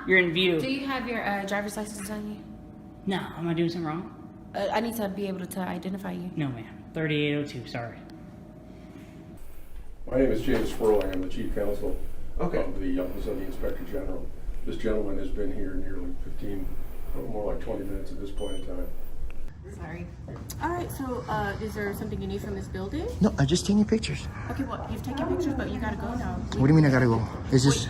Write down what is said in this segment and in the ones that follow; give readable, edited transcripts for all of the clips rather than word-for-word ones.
You're in view. Do you have your driver's license on you? No, am I doing something wrong? I need to be able to identify you. No, ma'am. 3802, sorry. My name is James Sperling. I'm the Chief Counsel Okay. of the Office of the Inspector General. This gentleman has been here nearly 15, more like 20 minutes at this point in time. Sorry. All right, so is there something you need from this building? No, I just taking pictures. Okay, well, you've taken pictures, but you gotta go now. What do you mean I gotta go? Is this...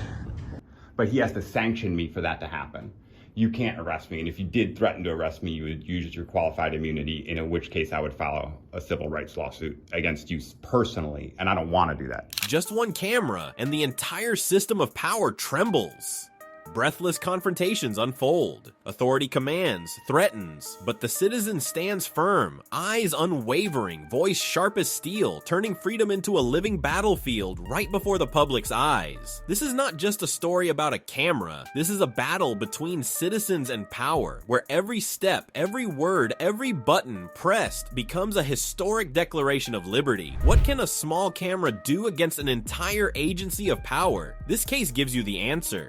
But he has to sanction me for that to happen. You can't arrest me, and if you did threaten to arrest me, you would use your qualified immunity, in which case I would file a civil rights lawsuit against you personally, and I don't want to do that. Just one camera, and the entire system of power trembles. Breathless confrontations unfold. Authority commands, threatens, but the citizen stands firm, eyes unwavering, voice sharp as steel, turning freedom into a living battlefield right before the public's eyes. This is not just a story about a camera. This is a battle between citizens and power, where every step, every word, every button pressed becomes a historic declaration of liberty. What can a small camera do against an entire agency of power? This case gives you the answer.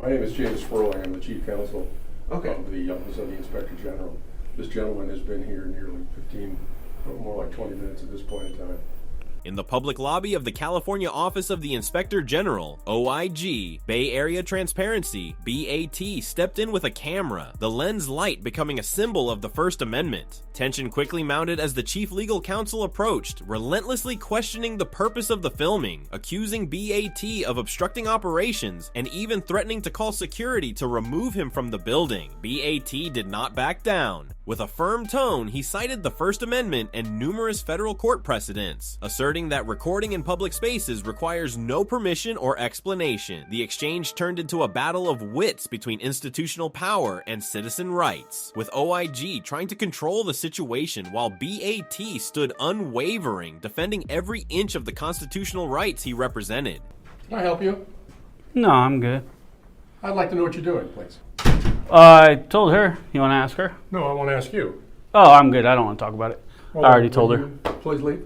My name is James Sperling. I'm the Chief Counsel Okay. of the Office of the Inspector General. This gentleman has been here nearly 15, more like 20 minutes at this point in time. In the public lobby of the California Office of the Inspector General, OIG, Bay Area Transparency, BAT, stepped in with a camera, the lens light becoming a symbol of the First Amendment. Tension quickly mounted as the chief legal counsel approached, relentlessly questioning the purpose of the filming, accusing BAT of obstructing operations, and even threatening to call security to remove him from the building. BAT did not back down. With a firm tone, he cited the First Amendment and numerous federal court precedents, asserting that recording in public spaces requires no permission or explanation. The exchange turned into a battle of wits between institutional power and citizen rights, with OIG trying to control the situation while BAT stood unwavering, defending every inch of the constitutional rights he represented. Can I help you? No, I'm good. I'd like to know what you're doing, please. I told her. You want to ask her? No, I want to ask you. Oh, I'm good. I don't want to talk about it. Well, I already will told her. you please leave.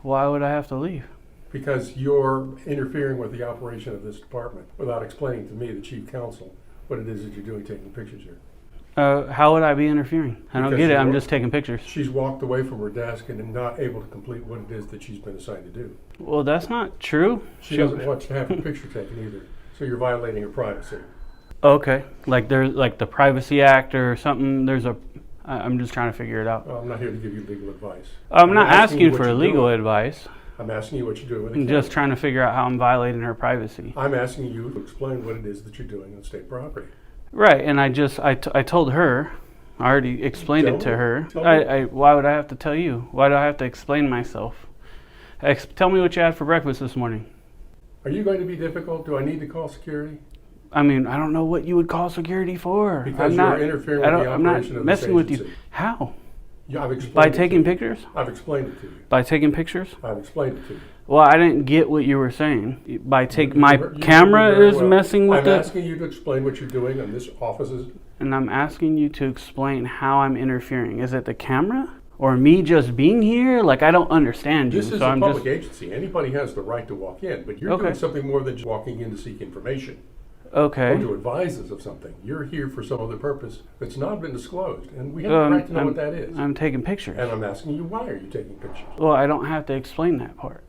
Why would I have to leave? Because you're interfering with the operation of this department without explaining to me, the Chief Counsel, what it is that you're doing taking pictures here. How would I be interfering? I don't Because get it. I'm you're- just taking pictures. She's walked away from her desk and is not able to complete what it is that she's been assigned to do. Well, that's not true. She doesn't want to have her picture taken either, so you're violating her privacy. Okay, like there's like the Privacy Act or something. I'm just trying to figure it out. Well, I'm not here to give you legal advice. I'm not asking you for what you're legal doing. advice. I'm asking you what you're doing with the I'm camera. just trying to figure out how I'm violating her privacy. I'm asking you to explain what it is that you're doing on state property. Right, and I told her. I already explained it to her. Tell me. Why would I have to tell you? Why do I have to explain myself? Tell me what you had for breakfast this morning. Are you going to be difficult? Do I need to call security? I mean, I don't know what you would call security for. Because you're interfering with the I'm not operation of this messing with you. agency. How? Yeah, I've explained By it to taking you. pictures? I've explained it to you. By taking pictures? I've explained it to you. Well, I didn't get what you were saying. My You camera very is well. messing with I'm it, asking you to explain what you're doing on this office's. and I'm asking you to explain how I'm interfering. Is it the camera or me just being here? Like, I don't understand you. This is so a I'm public just agency. Anybody has the right to walk in, but you're Okay. doing something more than just walking in to seek information okay. or to advise us of something. You're here for some other purpose that's not been disclosed, and we have the right to know what that is. I'm taking pictures. And I'm asking you, why are you taking pictures? Well, I don't have to explain that part,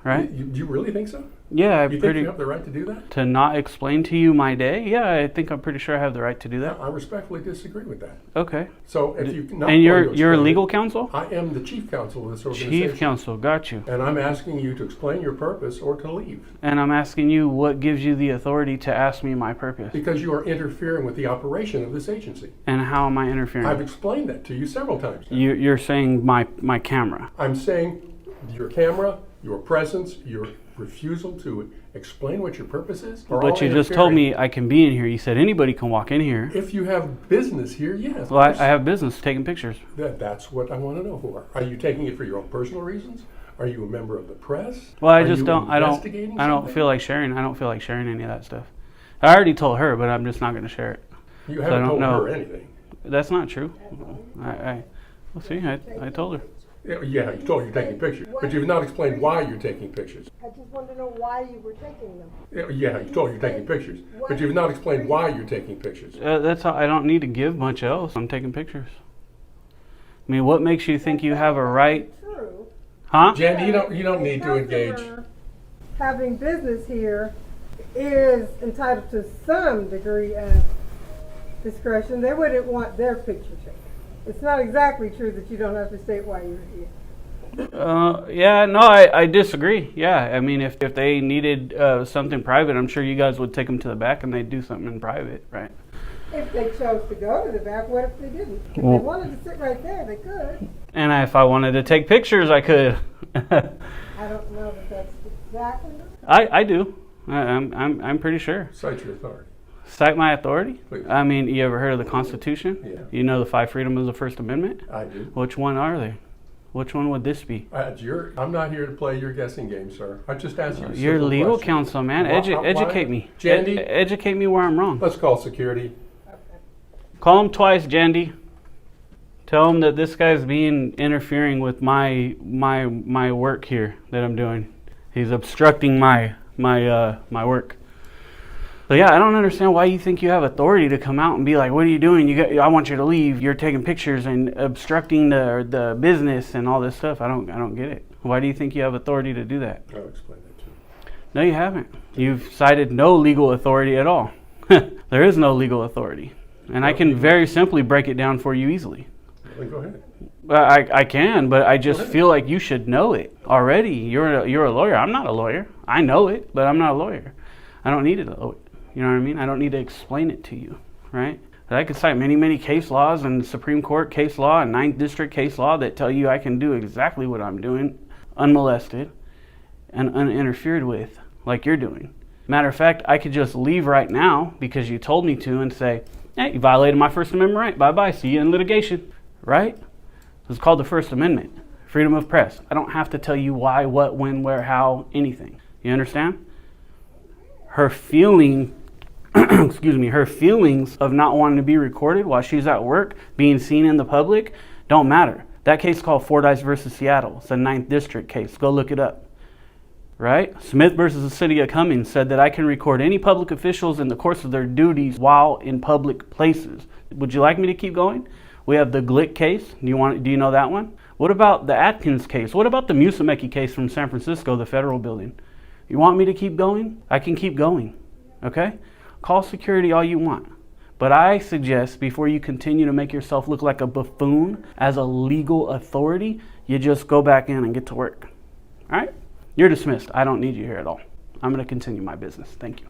right? Do you really think so? Yeah, You think you have the right to do that? to not explain to you my day. Yeah, I think I'm pretty sure I have the right to do that. I respectfully disagree with that. Okay. So if you not And you're going to you're explain legal it, counsel? I am the chief counsel of this organization. Chief counsel, got you. And I'm asking you to explain your purpose or to leave. And I'm asking you, what gives you the authority to ask me my purpose? Because you are interfering with the operation of this agency. And how am I interfering? I've explained that to you several times now. You're saying my camera. I'm saying your camera, your presence, your refusal to explain what your purpose is. are all But you just told interfering. me I can be in here. You said anybody can walk in here. If you have business here, yes. Well, I have business taking pictures. That's what I want to know for. Are you taking it for your own personal reasons? Are you a member of the press? Well, I Are just you don't. investigating I don't something? feel like sharing. I don't feel like sharing any of that stuff. I already told her, but I'm just not going to share it. You I haven't don't told know. her anything. That's not true. Well, see, I told her. Yeah, you told you're taking pictures, but you've not explained why you're taking pictures. I just want to know why you were taking them. Yeah, you told you're taking pictures, but you've not explained why you're taking pictures. That's how I don't need to give much else. I'm taking pictures. I mean, what makes you think you have a right? True. Huh? Jandy, you don't need to engage. Customer having business here is entitled to some degree of discretion. They wouldn't want their picture taken. It's not exactly true that you don't have to state why you're here. Yeah, no, I disagree. Yeah, I mean, if they needed something private, I'm sure you guys would take them to the back and they'd do something in private, right? If they chose to go to the back, what if they didn't? If Well, they wanted to sit right there, they could. And if I wanted to take pictures, I could. I don't know that that's exactly right. I do. I'm pretty sure. Cite your authority. Cite my authority? Please. I mean, you ever heard of the Constitution? Yeah. You know the 5 freedoms of the First Amendment? I do. Which one are they? Which one would this be? I'm not here to play your guessing game, sir. I just asked you a You're simple legal question. counsel, man. Why- Educate me. Jandy? Educate me where I'm wrong. Let's call security. Call him twice, Jandy. Tell him that this guy's interfering with my work here that I'm doing. He's obstructing my work. So yeah, I don't understand why you think you have authority to come out and be like, "What are you doing? I want you to leave. You're taking pictures and obstructing the business and all this stuff." I don't get it. Why do you think you have authority to do that? I'll explain that to you. No, you haven't. You've cited no legal authority at all. There is no legal authority, and I can very simply break it down for you easily. Then go ahead. I can, but I just feel like you should know it already. You're a lawyer. I'm not a lawyer. I know it, but I'm not a lawyer. I don't need to know it. You know what I mean? I don't need to explain it to you, right? But I could cite many case laws and Supreme Court case law and 9th District case law that tell you I can do exactly what I'm doing, unmolested and uninterfered with, like you're doing. Matter of fact, I could just leave right now because you told me to and say, "Hey, you violated my First Amendment right. Bye-bye. See you in litigation." Right? It's called the First Amendment. Freedom of press. I don't have to tell you why, what, when, where, how, anything. You understand? Her feeling, her feelings of not wanting to be recorded while she's at work, being seen in the public, don't matter. That case called Fordyce versus Seattle. It's a 9th District case. Go look it up. Right? Smith versus the City of Cummings said that I can record any public officials in the course of their duties while in public places. Would you like me to keep going? We have the Glick case. Do you know that one? What about the Atkins case? What about the Musumeci case from San Francisco, the federal building? You want me to keep going? I can keep going. Okay? Call security all you want. But I suggest before you continue to make yourself look like a buffoon as a legal authority, you just go back in and get to work. All right? You're dismissed. I don't need you here at all. I'm going to continue my business. Thank you.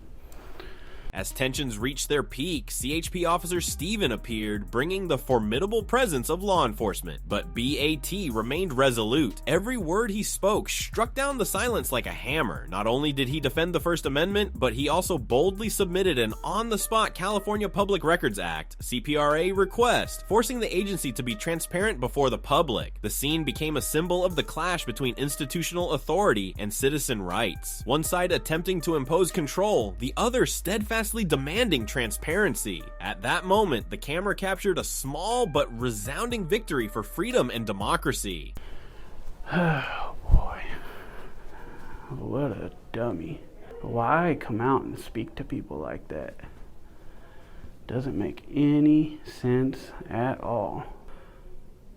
As tensions reached their peak, CHP officer Steven appeared, bringing the formidable presence of law enforcement. But BAT remained resolute. Every word he spoke struck down the silence like a hammer. Not only did he defend the First Amendment, but he also boldly submitted an on-the-spot California Public Records Act, CPRA request, forcing the agency to be transparent before the public. The scene became a symbol of the clash between institutional authority and citizen rights. One side attempting to impose control, the other steadfastly demanding transparency. At that moment, the camera captured a small but resounding victory for freedom and democracy. Oh boy. What a dummy. Why come out and speak to people like that? Doesn't make any sense at all.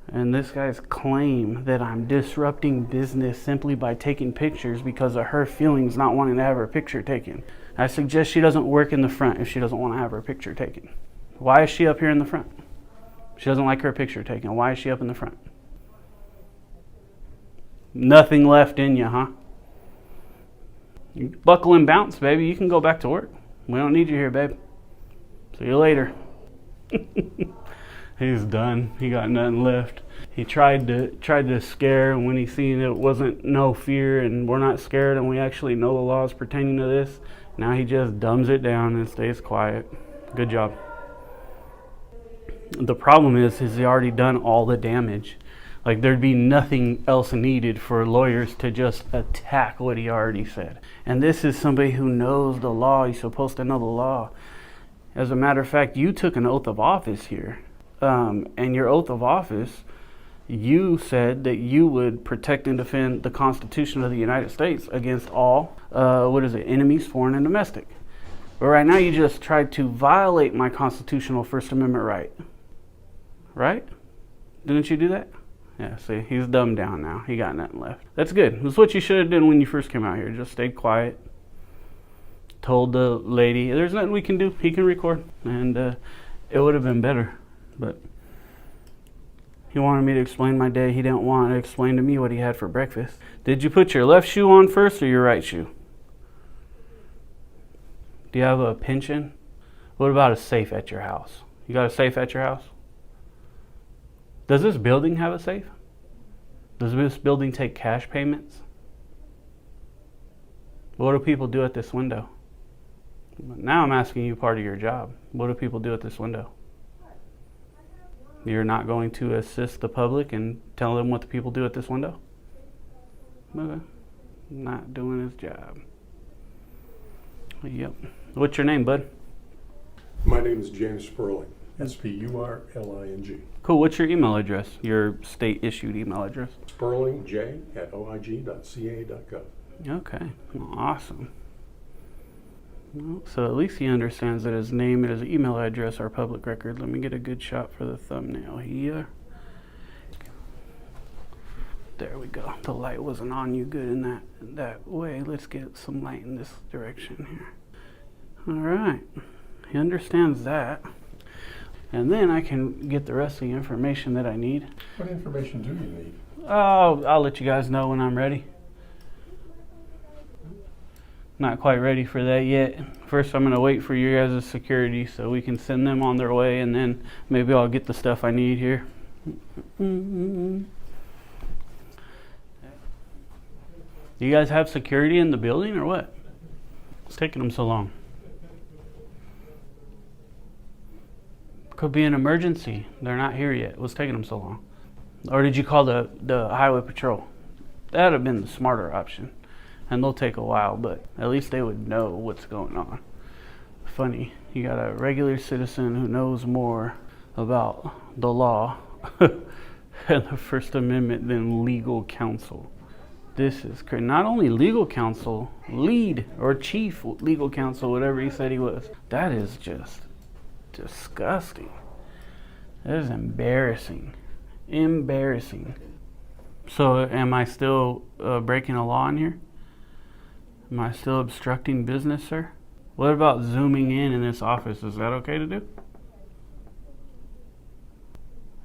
And this guy's claim that I'm disrupting business simply by taking pictures because of her feelings not wanting to have her picture taken. I suggest she doesn't work in the front if she doesn't want to have her picture taken. Why is she up here in the front? She doesn't like her picture taken. Why is she up in the front? Nothing left in you, huh? You buckle and bounce, baby. You can go back to work. We don't need you here, babe. See you later. He's done. He got nothing left. He tried to scare, and when he seen it wasn't no fear and we're not scared and we actually know the laws pertaining to this, now he just dumbs it down and stays quiet. Good job. The problem is he already done all the damage. Like there'd be nothing else needed for lawyers to just attack what he already said. And this is somebody who knows the law. He's supposed to know the law. As a matter of fact, you took an oath of office here. And your oath of office You said that you would protect and defend the Constitution of the United States against all, enemies, foreign and domestic. But right now you just tried to violate my constitutional First Amendment right. Right? Didn't you do that? Yeah, see, he's dumbed down now. He got nothing left. That's good. That's what you should have done when you first came out here. Just stayed quiet. Told the lady, there's nothing we can do. He can record. And it would have been better. But he wanted me to explain my day. He didn't want to explain to me what he had for breakfast. Did you put your left shoe on first or your right shoe? Do you have a pension? What about a safe at your house? You got a safe at your house? Does this building have a safe? Does this building take cash payments? What do people do at this window? Now I'm asking you part of your job. What do people do at this window? You're not going to assist the public and tell them what the people do at this window? Okay. Not doing his job. Yep. What's your name, bud? My name is James Sperling, Spurling. Cool. What's your email address? Your state-issued email address? SperlingJ@oig.ca.gov. Okay. Awesome. Well, so at least he understands that his name and his email address are public record. Let me get a good shot for the thumbnail here. There we go. The light wasn't on you good in that way. Let's get some light in this direction here. All right. He understands that. And then I can get the rest of the information that I need. What information do you need? Oh, I'll let you guys know when I'm ready. Not quite ready for that yet. First, I'm going to wait for you guys' security so we can send them on their way, and then maybe I'll get the stuff I need here. Do you guys have security in the building or what? What's taking them so long? Could be an emergency. They're not here yet. What's taking them so long? Or did you call the highway patrol? That would have been the smarter option. And they'll take a while, but at least they would know what's going on. Funny, you got a regular citizen who knows more about the law and the First Amendment than legal counsel. This is crazy. Not only legal counsel, lead or chief legal counsel, whatever he said he was. That is just disgusting. That is embarrassing. Embarrassing. So am I still breaking a law in here? Am I still obstructing business, sir? What about zooming in this office? Is that okay to do?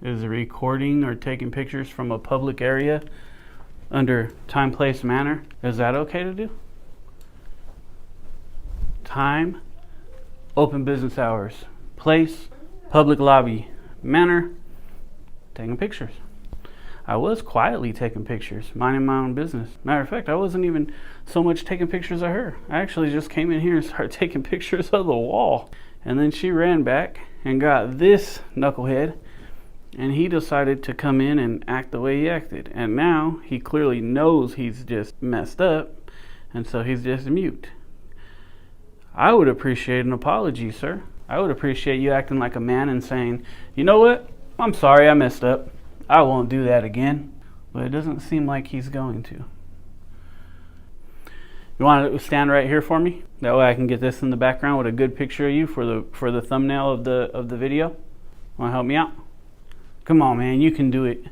Is recording or taking pictures from a public area under time, place, manner, is that okay to do? Time, open business hours. Place, public lobby. Manner, taking pictures. I was quietly taking pictures, minding my own business. Matter of fact, I wasn't even so much taking pictures of her. I actually just came in here and started taking pictures of the wall. And then she ran back and got this knucklehead, and he decided to come in and act the way he acted. And now he clearly knows he's just messed up, and so he's just mute. I would appreciate an apology, sir. I would appreciate you acting like a man and saying, you know what? I'm sorry I messed up. I won't do that again. But it doesn't seem like he's going to. You want to stand right here for me? That way I can get this in the background with a good picture of you for the thumbnail of the video. Want to help me out? Come on, man. You can do it.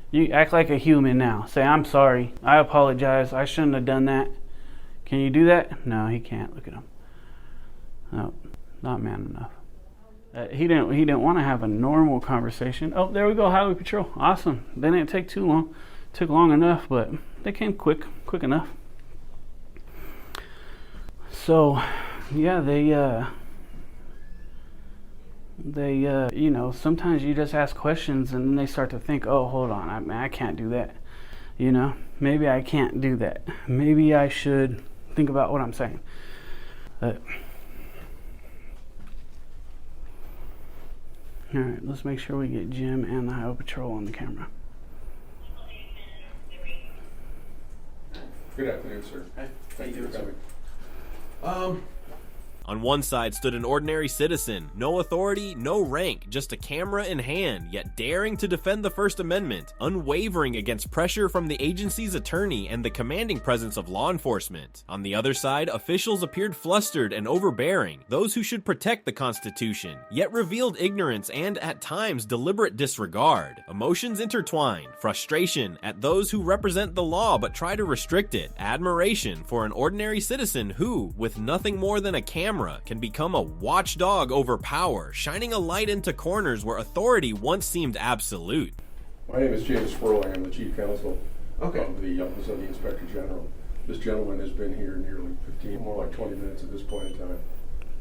You act like a human now. Say, I'm sorry. I apologize. I shouldn't have done that. Can you do that? No, he can't. Look at him. No, not man enough. He didn't want to have a normal conversation. Oh, there we go, Highway Patrol. Awesome. They didn't take too long. Took long enough, but they came quick enough. So, yeah, they sometimes you just ask questions and then they start to think, oh, hold on, I can't do that. Maybe I can't do that. Maybe I should think about what I'm saying. All right, let's make sure we get Jim and the Highway Patrol on the camera. Good afternoon, sir. Hey, Thank you for coming. On one side stood an ordinary citizen, no authority, no rank, just a camera in hand, yet daring to defend the First Amendment, unwavering against pressure from the agency's attorney and the commanding presence of law enforcement. On the other side, officials appeared flustered and overbearing, those who should protect the Constitution, yet revealed ignorance and, at times, deliberate disregard. Emotions intertwined, frustration at those who represent the law but try to restrict it, admiration for an ordinary citizen who, with nothing more than a camera, can become a watchdog over power, shining a light into corners where authority once seemed absolute. My name is James Sperling. I'm the Chief Counsel Okay. of the Office of the Inspector General. This gentleman has been here nearly 15, more like 20 minutes at this point in time.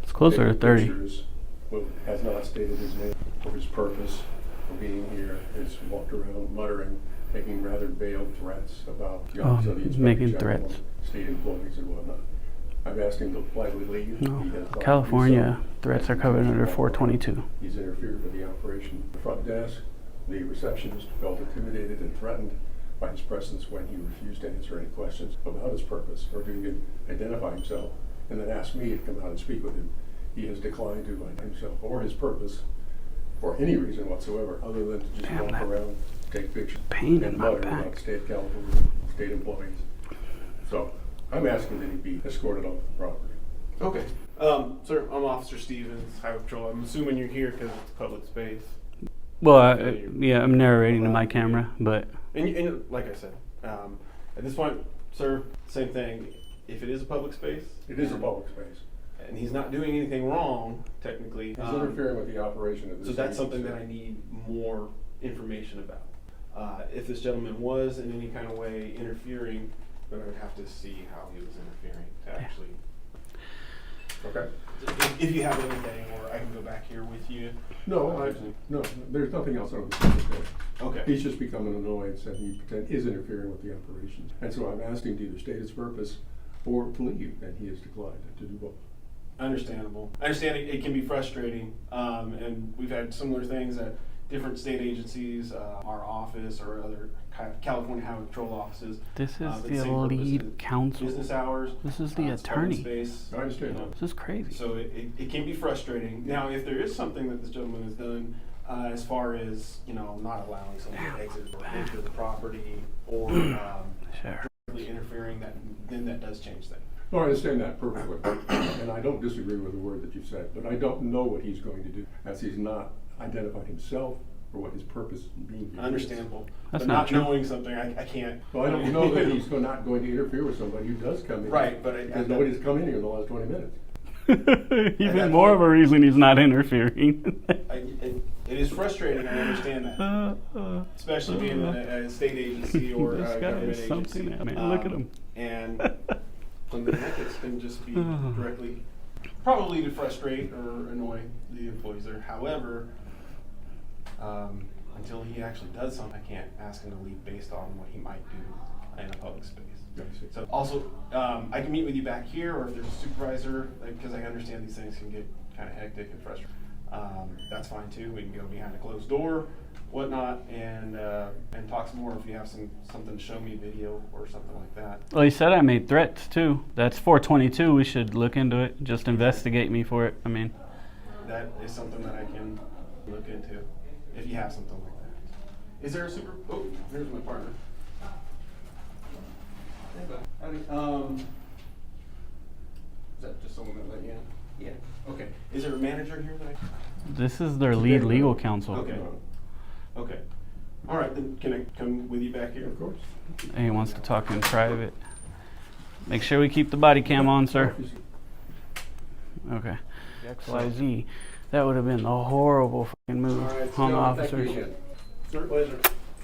It's closer to Taking 30. pictures, but has not stated his name or his purpose for being here. Has walked around muttering, making rather veiled threats about the Office of the Inspector making General, threats. state employees and whatnot. I've asked him to politely leave. No, He has not California done so. threats are covered under 422. He's interfered with the operation. The front desk, the receptionist felt intimidated and threatened by his presence when he refused to answer any questions about his purpose or to even identify himself, and then asked me to come out and speak with him. He has declined to identify himself or his purpose for any reason whatsoever, other than to just Damn, walk that around, take pictures, pain in and my mutter back. about state California, state employees. So I'm asking that he be escorted off the property. Okay. Sir, I'm Officer Stevens, Highway Patrol. I'm assuming you're here because it's public space. Well, yeah, I'm narrating to my camera, but And like I said, at this point, sir, same thing. If it is a public space, It is a public space. and he's not doing anything wrong, technically. He's interfering with the operation of this. So that's something agency. that I need more information about. If this gentleman was in any kind of way interfering, then I would have to see how he was interfering to actually. Okay. If you have anything, or I can go back here with you. No, there's nothing else on the subject. Okay. He's just become an annoyance and he is interfering with the operation. And so I've asked him to either state his purpose or to leave, and he has declined to do both. Understandable. I understand it can be frustrating, and we've had similar things at different state agencies, our office or other California Highway Patrol offices. this is but the same purpose lead is counsel. Business hours. This is the it's public attorney. space, I understand. you know. This is crazy. So it can be frustrating. Now, if there is something that this gentleman has done, as far as, not allowing someone to exit or enter the property or Sure. directly interfering, then that does change things. No, I understand that perfectly. And I don't disagree with the word that you said, but I don't know what he's going to do, as he's not identified himself or what his purpose in being here is. Understandable. That's But not not true. knowing something, I can't. Well, I don't know that he's not going to interfere with somebody who does come in. Right, but because nobody's come in here in the last 20 minutes. Even that more point- of a reason he's not interfering. It is frustrating. I understand that, especially being a state agency or This a guy government is something, agency. man. Look at him. And something like this can just be directly, probably to frustrate or annoy the employees there. However, until he actually does something, I can't ask him to leave based on what he might do in a public space. I see. So also, I can meet with you back here, or if there's a supervisor, because I understand these things can get kind of hectic and frustrating. That's fine too. We can go behind a closed door, whatnot, and talk some more if you have something to show me, video or something like that. Well, he said I made threats too. That's 422. We should look into it. Just investigate me for it. I mean, That is something that I can look into if you have something like that. Is there a super? Oh, here's my partner. Howdy. Is that just someone that let you in? Yeah. Okay. Is there a manager here that I? this is their lead legal counsel. Okay. Okay. All right, then can I come with you back here? Of course. And he wants to talk in private. Make sure we keep the body cam on, sir. Okay. XYZ. That would have been a horrible fucking move All right, on the gentlemen, thank you officers. again. Sir, pleasure.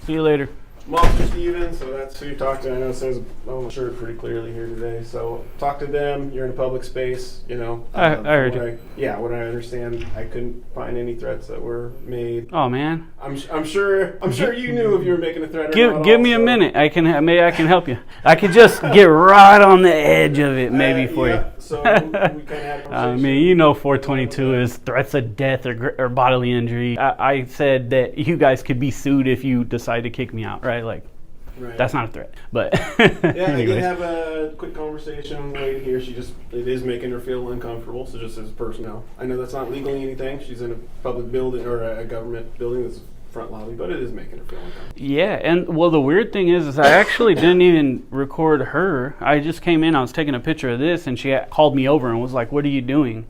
See you later. I'm Officer Stevens, so that's who you talked to. I know it says I'm sure pretty clearly here today. So talk to them. You're in a public space, I heard you. What I understand, I couldn't find any threats that were made. Oh man, I'm sure you knew if you were making a threat or not. give me a also. minute. Maybe I can help you. I could just get right on the edge of it, maybe for yeah, you. So we kind of had a I conversation. 422 is threats of death or bodily injury. I said that you guys could be sued if you decide to kick me out, right? Like, Right. That's not a threat. But Yeah, I did anyways. have a quick conversation on the way here. It is making her feel uncomfortable, so just as personnel. I know that's not legally anything. She's in a public building or a government building that's front lobby, but it is making her feel uncomfortable. Yeah, and well, the weird thing is I actually didn't even record her. I just came in, I was taking a picture of this, and she called me over and was like, "What are you doing?"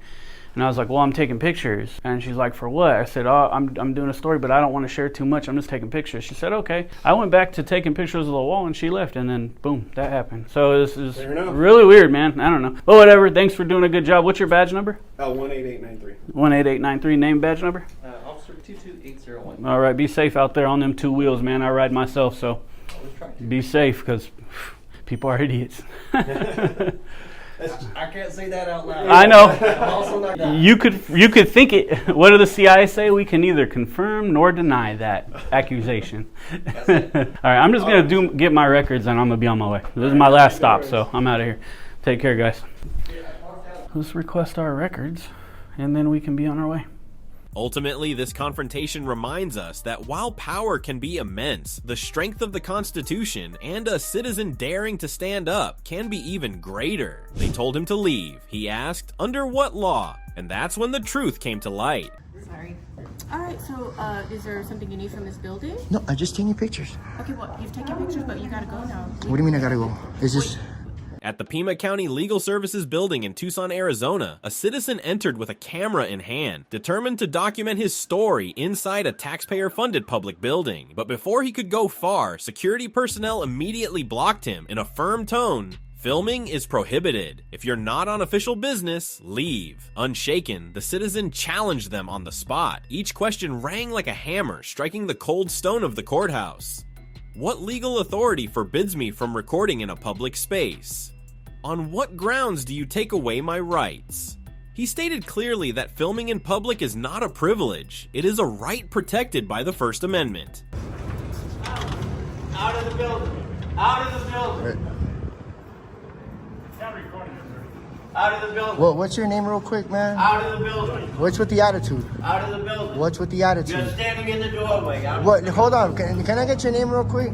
And I was like, "Well, I'm taking pictures." And she's like, "For what?" I said, "Oh, I'm doing a story, but I don't want to share too much. I'm just taking pictures." She said, "Okay." I went back to taking pictures of the wall, and she left, and then boom, that happened. So this is Fair enough. really weird, man. I don't know, but whatever. Thanks for doing a good job. What's your badge number? 18893. 18893. Name, badge number. Officer 22801. All right, be safe out there on them two wheels, man. I ride myself, so be safe because people are idiots. I can't say that out loud. I know. I'm also not that. You could think it. What do the CIA say? We can neither confirm nor deny that accusation. That's it. All right, I'm just gonna get my records and I'm gonna be on my way. This is my last stop, so I'm out of here. Take care, guys. Let's request our records, and then we can be on our way. Ultimately, this confrontation reminds us that while power can be immense, the strength of the Constitution and a citizen daring to stand up can be even greater. They told him to leave. He asked, under what law? And that's when the truth came to light. Sorry. All right, so is there something you need from this building? No, I just taking pictures. Okay, well, you've taken pictures, but you gotta go now. What do you mean I gotta go? Is this... At the Pima County Legal Services Building in Tucson, Arizona, a citizen entered with a camera in hand, determined to document his story inside a taxpayer-funded public building. But before he could go far, security personnel immediately blocked him in a firm tone. Filming is prohibited. If you're not on official business, leave. Unshaken, the citizen challenged them on the spot. Each question rang like a hammer, striking the cold stone of the courthouse. What legal authority forbids me from recording in a public space? On what grounds do you take away my rights? He stated clearly that filming in public is not a privilege. It is a right protected by the First Amendment. Out of the building. Out of the building. Out of the building. Well, what's your name real quick, man? Out of the building. What's with the attitude? Out of the building. What's with the You're attitude? standing in the doorway. What? Hold on. Can I get your name real quick?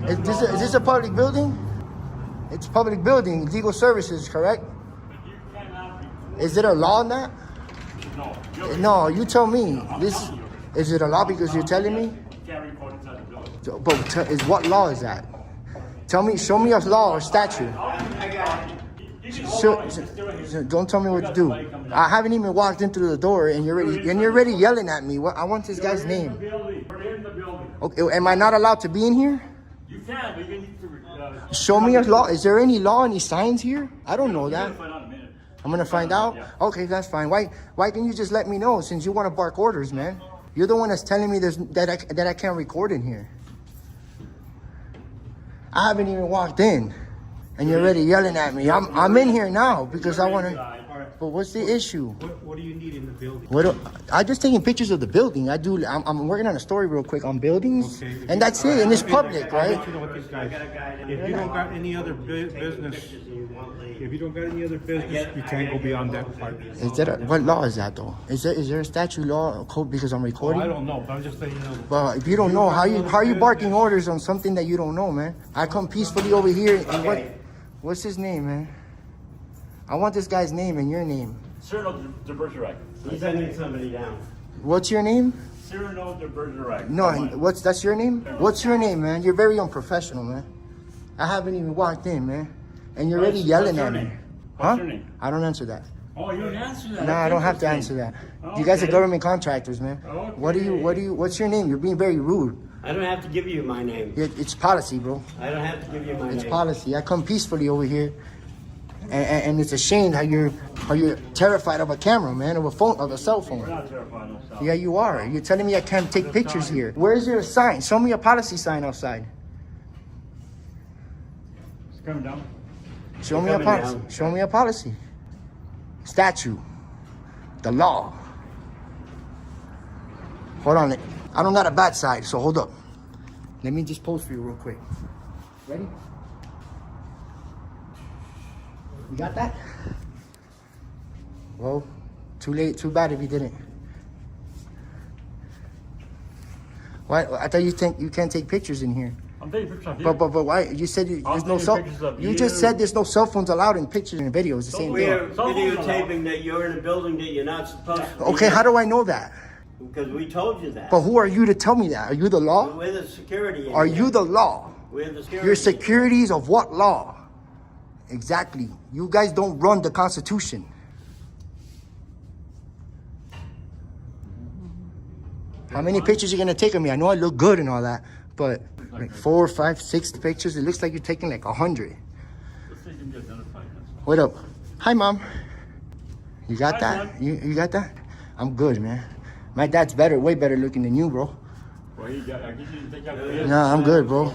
Is this a public building? It's a public building. Legal services, correct? Is it a law on that? No, you tell me. Is it a law because you're telling me? But is what law is that? Tell me. Show me a law or statute. Don't tell me what to do. I haven't even walked in through the door, and you're already yelling at me. I want this guy's name. Okay, am I not allowed to be in here? You can, but you need to. Show me a law. Is there any law, any signs here? I don't know that. I'm gonna find out. Okay, that's fine. Why didn't you just let me know? Since you want to bark orders, man. You're the one that's telling me that I can't record in here. I haven't even walked in, and you're already yelling at me. I'm in here now because I want to. But what's the issue? What do you need in the building? I'm just taking pictures of the building. I'm working on a story real quick on buildings, and that's it. And it's public, right? If you don't got any other business, you can't go beyond that part. What law is that though? Is there a statute law code because I'm recording? I don't know, but I'm just letting you know. But if you don't know, how are you barking orders on something that you don't know, man? I come peacefully over here, and what's his name, man? I want this guy's name and your name. Cyrano de Bergerac. He's sending somebody down. What's your name? Cyrano de Bergerac. No, that's your name? What's your name, man? You're very unprofessional, man. I haven't even walked in, man. And you're already yelling at me. What's your name? I don't answer that. Oh, you don't answer that? No, I don't have to answer that. You guys are government contractors, man. Okay. What's your name? You're being very rude. I don't have to give you my name. It's policy, bro. I don't have to give you my name. It's policy. I come peacefully over here. And it's a shame how you're terrified of a camera, man, of a cell phone. We're not terrified of cell. Yeah, you are. You're telling me I can't take pictures here. Where's your sign? Show me a policy sign outside. It's coming down. Show me a policy. Show me a policy. Statute. The law. Hold on. I don't got a bad side, so hold up. Let me just pose for you real quick. Ready? You got that? Well, too late, too bad if you didn't. Why? I thought you think you can't take pictures in here. I'm taking pictures of you. But why? You said there's I'm no taking cell. pictures of You just you. said there's no cell phones allowed in pictures and videos. The same We're thing. videotaping that you're in a building that you're not supposed to be Okay, in. how do I know that? Because we told you that. But who are you to tell me that? Are you the law? We're the security. in Are here. you the law? We're the security. Your securities of what law? Exactly. You guys don't run the Constitution. How many pictures are you gonna take of me? I know I look good and all that, but like 4, 5, 6 pictures. It looks like you're taking like 100. What up? Hi, Mom. You got that? You got that? I'm good, man. My dad's better, way better looking than you, bro. No, I'm good, bro.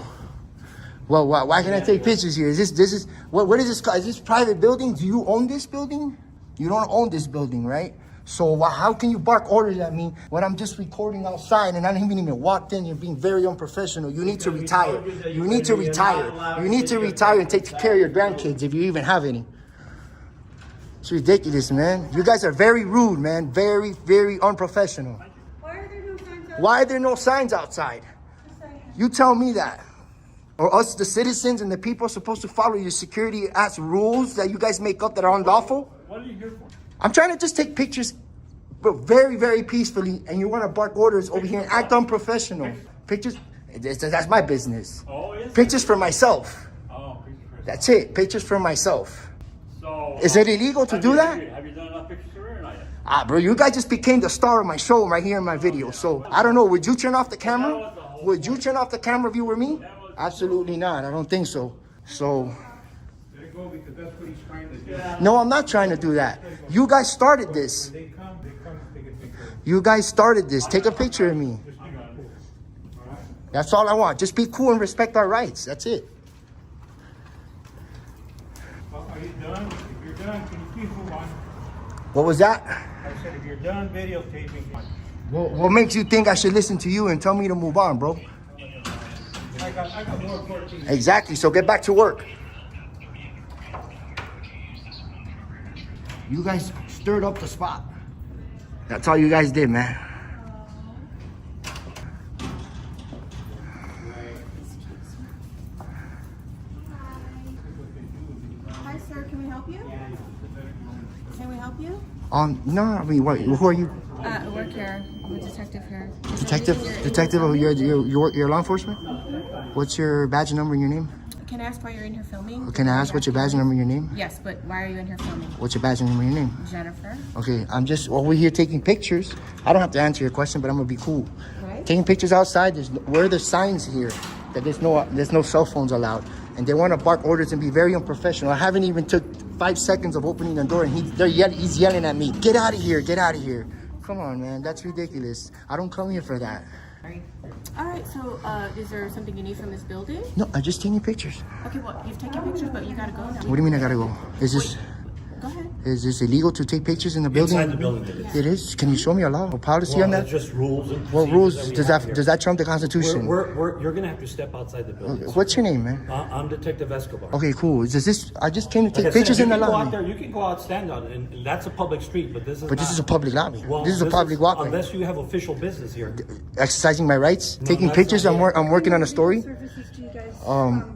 Well, why can I take pictures here? Is this what is this? Is this private building? Do you own this building? You don't own this building, right? So how can you bark orders at me when I'm just recording outside and I haven't even walked in? You're being very unprofessional. You need to retire. You need to retire. You need to retire and take care of your grandkids if you even have any. It's ridiculous, man. You guys are very rude, man. Very, very unprofessional. Why are there no signs outside? You tell me that. Or us, the citizens and the people, are supposed to follow your security ass rules that you guys make up that are unlawful? What are you here for? I'm trying to just take pictures, but very, very peacefully, and you want to bark orders over here and act unprofessional. Pictures? That's my business. Oh, is Pictures for myself. Oh, pictures for That's it. Pictures for myself. So, Is it illegal to do that? Have you done enough pictures for her or not yet? Bro, you guys just became the star of my show right here in my video. So, I don't know. Would you turn off the camera? Would you turn off the camera if you were me? Absolutely not. I don't think so. So... Let it go because that's what he's trying to do. No, I'm not trying to do that. You guys started this. They come, take a picture. You guys started this. Take a picture of me. That's all I want. Just be cool and respect our rights. That's it. Well, are you done? If you're done, can you please move on? What was that? I said, if you're done videotaping, What makes you think I should listen to you and tell me to move on, bro? I got more important things. Exactly. So get back to work. You guys stirred up the spot. That's all you guys did, man. Hi, sir. Can we help you? Can we help you? No, I mean, what? Who are you? I work here. I'm a detective here. Detective? Oh, you're law enforcement? What's your badge number and your name? Can I ask why you're in here filming? Can I ask what's your badge number and your name? Yes, but why are you in here filming? What's your badge number and your name? Jennifer. Okay, I'm just over here taking pictures. I don't have to answer your question, but I'm gonna be cool. Right. Taking pictures outside. Where are the signs here that there's no cell phones allowed, and they want to bark orders and be very unprofessional. I haven't even took 5 seconds of opening the door, and he's yelling at me. Get out of here! Get out of here! Come on, man, that's ridiculous. I don't come here for that. All right. So, is there something you need from this building? No, I'm just taking pictures. Okay. Well, you've taken pictures, but you gotta go now. What do you mean I gotta go? Go ahead. Is this illegal to take pictures in the building? Inside the building it is. It is? Can you show me a law or policy on that? It's just rules and What procedures rules? we Does have that here. does that trump the Constitution? You're gonna have to step outside the building. What's your name, man? I'm Detective Escobar. Okay, cool. I just came to Like take I said, pictures you in the can go out lobby. there, you can go out, stand on it, and that's a public street, but this is But this not. is a public lobby. Well, This is a public walkway. Unless you have official business here. Exercising my rights, No, taking that's pictures. not it. I'm working on a story.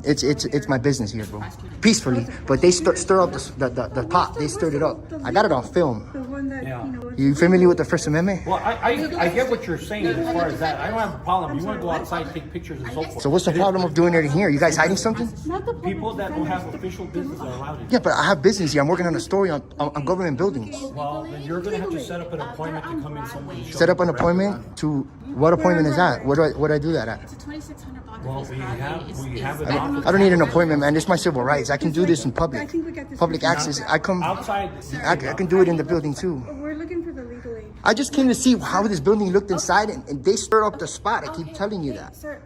It's my business here, bro. Peacefully, but they stir up the pot. They stirred it up. I got it on film. The one that, Yeah. You familiar with the First Amendment? Well, I get what you're saying as far as that. I don't have a problem. You want to go outside, take pictures and so forth. So what's the problem of doing it in here? You guys hiding something? People that don't have official business are allowed in. Yeah, but I have business here. I'm working on a story on government buildings. Well, then you're gonna have to set up an appointment to come in somewhere. and show Set up you an the record. appointment to what appointment is that? What do I do that at? It's a 2,600 block Well, of we East Broadway. have an I don't know office. I don't need an appointment, man. It's my civil rights. I can do this in I public. think we got this. Public access. I come. Outside. I can do it in the building too. We're looking for the legal aid. I just came to see how this building looked inside, and they stirred up the spot. I keep telling you that. Sir,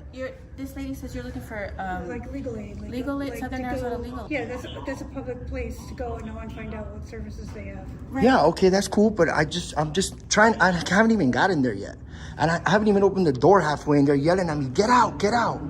this lady says you're looking for Like legal aid. Like Legal aid, like Southern to Arizona go- legal. Yeah, that's a public place to go and find out what services they have. Yeah, okay, that's cool, but I'm just trying. I haven't even gotten there yet, and I haven't even opened the door halfway, and they're yelling at me, "Get out, get out!"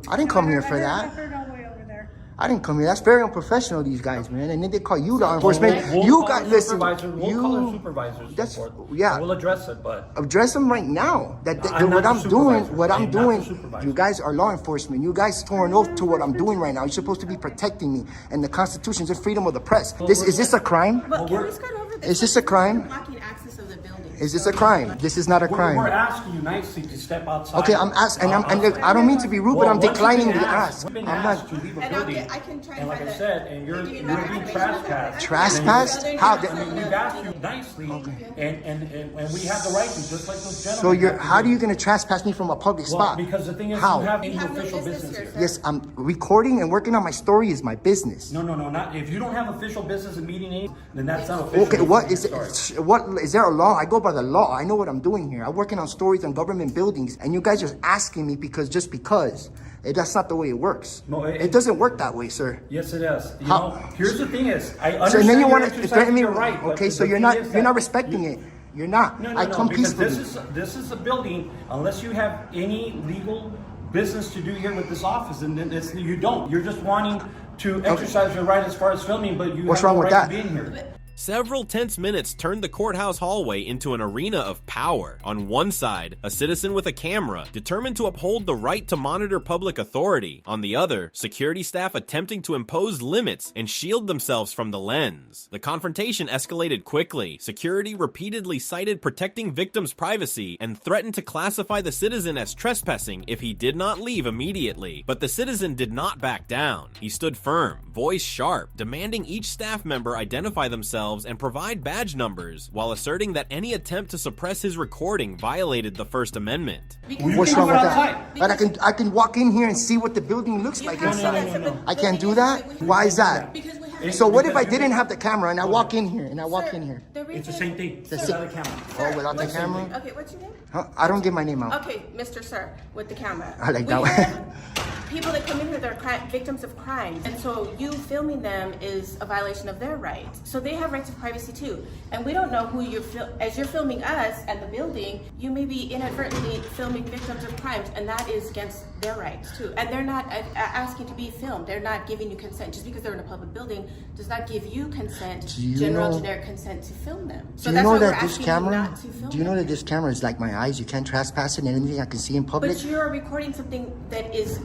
I didn't come here for I that. heard all the way over there. I didn't come here. That's very unprofessional, these guys, man. And then they call you law enforcement. We'll You call got, the listen, supervisor, we'll you, call our supervisors. that's, so forth. yeah. We'll address it, but Address them right now. I'm What not I'm the doing, supervisor. what I I'm am not doing, the supervisor. you guys are law enforcement. You guys swore an oath to what I'm doing right now. You're supposed to be protecting me. And the Constitution is the freedom of the press. Is this a crime? But can we start over this? Is this a crime? Blocking access of the building. Is this a crime? This is not a we're crime. asking you nicely to step outside. Okay, I'm asking, and look, I don't mean to be rude, but I'm Once you've declining been the asked, ask. we've been I'm asked not to leave a And building, I can try and like I by said, and you're being trespassed. trespassed. How? I mean, we've asked you nicely, and we have the right to, just like those gentlemen. So have to how do. are you going to trespass me from a public Well, spot? because the thing is, How? you have any have no official business business here, here. sir. Yes, I'm recording and working on my story is my business. No, not if you don't have official business and meeting aids, then that's not official. Okay, what business. is Sorry. it? What is there a law? I go by the law. I know what I'm doing here. I'm working on stories on government buildings, and you guys are asking me because. That's not the way it works. No, it doesn't work that way, sir. Yes, it is. You How- know, here's the thing is, I So understand and then you you're want to exercising threaten me? your right. but Okay, so the you're thing not is you're that not respecting it. You're not. No, I come because peacefully. this is a building. Unless you have any legal business to do here with this office, and then you don't. You're just wanting to exercise your right as far as filming, but you What's have wrong no with right that? to be in here. Several tense minutes turned the courthouse hallway into an arena of power. On one side, a citizen with a camera, determined to uphold the right to monitor public authority. On the other, security staff attempting to impose limits and shield themselves from the lens. The confrontation escalated quickly. Security repeatedly cited protecting victims' privacy and threatened to classify the citizen as trespassing if he did not leave immediately. But the citizen did not back down. He stood firm, voice sharp, demanding each staff member identify themselves and provide badge numbers, while asserting that any attempt to suppress his recording violated the First Amendment. What's wrong with outside. that? But I can walk in here and see what the building looks like inside. I can't do that. Why is that? Because we have So what if I didn't have the camera and I walk in here and I walk in here? It's the same thing. The Without a camera. Oh, without the camera? Okay, what's your name? Huh? I don't give my name out. Okay, Mr. Sir, with the camera. I like We that one. have people that come in here that are victims of crimes, and so you filming them is a violation of their rights. So they have rights of privacy too, and we don't know who you're as you're filming us and the building. You may be inadvertently filming victims of crimes, and that is against their rights too. And they're not asking to be filmed. They're not giving you consent. Just because they're in a public building does not give you consent, generic consent to film them. So Do you that's know why we're that this asking you camera? not to film Do you know them. that this camera is like my eyes? You can't trespass it and anything I can see in public. But you're recording something that is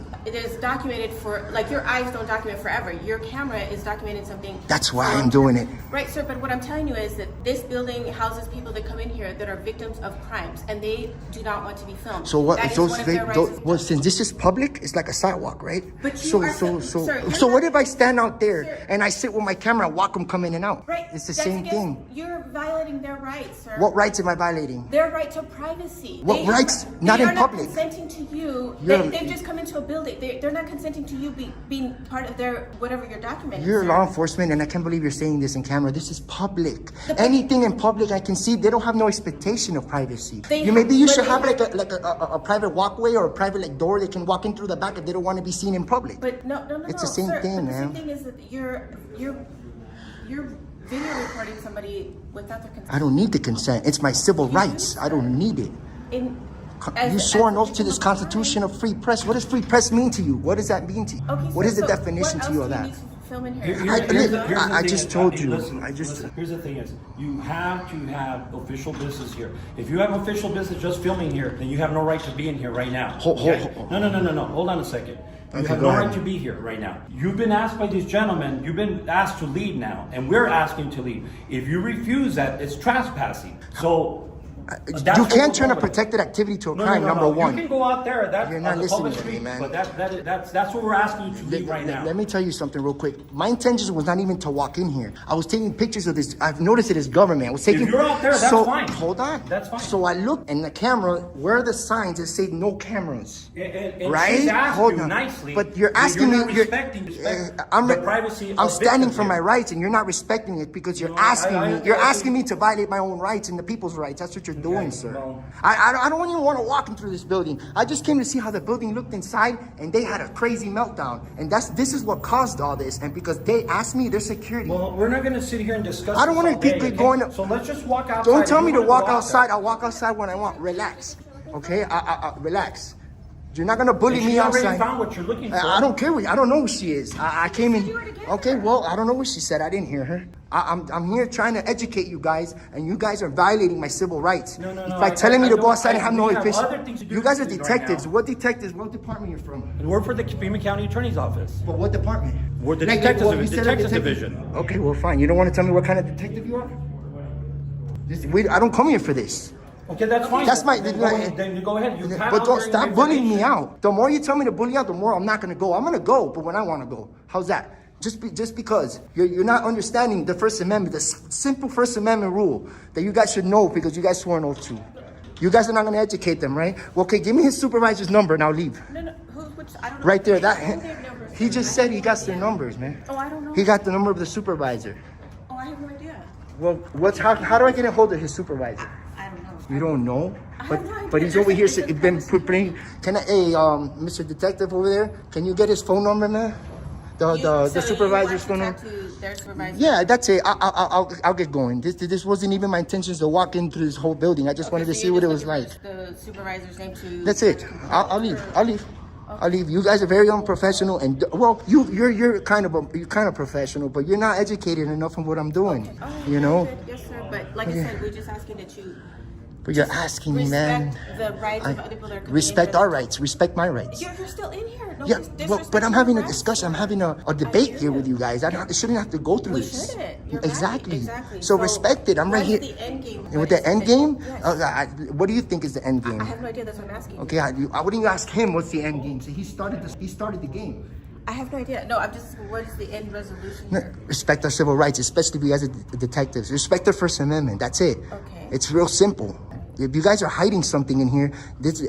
documented for, like your eyes don't document forever. Your camera is documenting something. That's why I'm doing it. Right, sir, but what I'm telling you is that this building houses people that come in here that are victims of crimes, and they do not want to be filmed. So what? That is Those, one of their rights as well, since this is public, it's like a sidewalk, right? But you so are so so- so sir, you're so not- what if I stand out there Sir. and I sit with my camera and watch them come in and out? Right, It's the that's same against- thing. You're violating their rights, sir. What rights am I violating? Their right to privacy. What rights? Not they in are public. Not consenting to you. You're- They've just come into a building. They're not consenting to you being part of their whatever you're documenting. You're sir. law enforcement, and I can't believe you're saying this in camera. This is public. Anything in public, I can see. They don't have no expectation of privacy. Maybe you should have like a private walkway or a private like door they can walk in through the back if they don't want to be seen in public. But no. It's the same sir, thing, but man. The same thing is that you're video recording somebody without their consent. I don't need the consent. It's my civil rights. I don't need it. You swore an oth to this Constitution of free press. What does free press mean to you? What does that mean to you? Okay, What sir, is the so definition what to you of else that? do you need to film in Here- here? here's the I thing just is- told you. Listen, I just- listen, here's the thing is, you have to have official business here. If you have official business just filming here, then you have no right to be in here right now. Hold No. Hold on a second. You Okay, have go no ahead. right to be here right now. You've been asked by these gentlemen, you've been asked to leave now, and we're asking to leave. If you refuse that, it's trespassing. So that's You what can't we're turn a going with. protected activity to a No, crime, no, number one. You can go out there. That's You're not on the public listening to me, street, man. but that's what we're asking you to leave right now. Let me tell you something real quick. My intention was not even to walk in here. I was taking pictures of this. I've noticed it is government. I was taking. If you're out there, that's fine. Hold on. That's fine. So I looked in the camera. Where are the signs that say no cameras? And Right? she's asked Hold you on. nicely, But you're asking not me. respecting the privacy I'm of standing victims for here. my rights, and you're not respecting it because you're No, asking I- me. You're asking me to violate my own rights and the people's rights. That's what you're doing, sir. well- I don't even want to walk through this building. I just came to see how the building looked inside, and they had a crazy meltdown. And this is what caused all this. And because they asked me, their security. Well, we're not going to sit here and discuss. I don't this want all to day, keep okay? going. So let's just walk outside. Don't tell If me you to wanna walk go outside. I'll walk outside when I want. Relax. Okay? Relax. You're not gonna bully And me she already outside. found what you're looking for. I don't care. I don't know who she is. I came in. Okay, well, I don't know what she said. I didn't hear her. I'm here trying to educate you guys, and you guys are violating my civil rights. No. By telling me to go outside and have no we have official. other things to do You guys are right detectives. now. What detectives? What department you're from? And we're for the Pima County Attorney's Office. But what department? We're the Like, detectives, well, you said a detectives detective. division. Okay, well, fine. You don't want to tell me what kind of detective you are? I don't come here for this. Okay, that's fine. That's my. Then you go ahead. You have But don't all stop your bullying me information. out. The more you tell me to bully out, the more I'm not gonna go. I'm gonna go, but when I want to go. How's that? Just because you're not understanding the First Amendment, the simple First Amendment rule that you guys should know because you guys swore an oath to. You guys are not gonna educate them, right? Well, okay, give me his supervisor's number and I'll leave. No, which, I don't know. Right there, Who their numbers he are. just said he got their numbers, man. Oh, I don't know. He got the number of the supervisor. Oh, I have no idea. Well, how do I get a hold of his supervisor? I don't know. You don't know? I have But no idea. but he's over here. It's a Been privacy putting. Can I? Hey, Mr. Detective over there, can you get his phone number, man? The supervisor's phone number. Their supervisor. Yeah, that's it. I'll get going. This wasn't even my intentions to walk into this whole building. I just wanted to see what it was like. The supervisor's name to. That's it. I'll leave. I'll leave. You guys are very unprofessional, and well, you're kind of professional, but you're not educated enough on what I'm doing. Oh, you know. good. Yes, sir. But like I said, we're just asking that you But you're asking me, man. respect the rights of other people that are coming Respect in. our rights. Respect my rights. You're still in here. No, Yeah, well, but I'm having a discussion. I'm having a debate hear here you. with you guys. I shouldn't have to go through We this. shouldn't. You're Exactly. right. Exactly. So respect it. I'm right what here. is the end game? And with the end game, Yes. what do you think is the end game? I have no idea. That's what I'm asking. Okay, wouldn't you ask him what's the end game? So he started the game. I have no idea. No, I'm just. What is the end resolution No, here? respect our civil rights, especially you guys are detectives. Respect the First Amendment. That's it. Okay. It's real simple. If you guys are hiding something in here,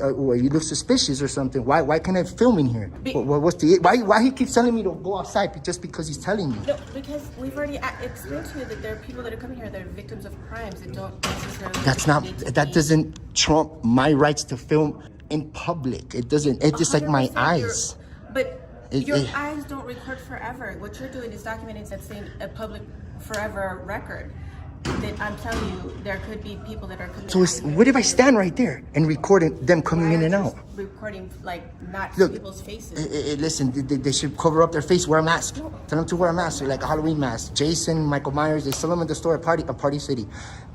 or you look suspicious or something, why can't I film in here? Why he keeps telling me to go outside just because he's telling me? No, because we've already explained to you that there are people that are coming here that are victims of crimes that don't necessarily. That doesn't trump my rights to film in public. It doesn't. It's just like my 100% eyes. Your eyes don't record forever. What you're doing is documenting that saying a public forever record. That I'm telling you, there could be people that are coming. So what if I stand right there and record them coming in and out? Recording like not Look, people's faces. Listen, they should cover up their face, wear a mask. Tell them to wear a mask, like a Halloween mask. Jason, Michael Myers, they sell them in the store at Party City.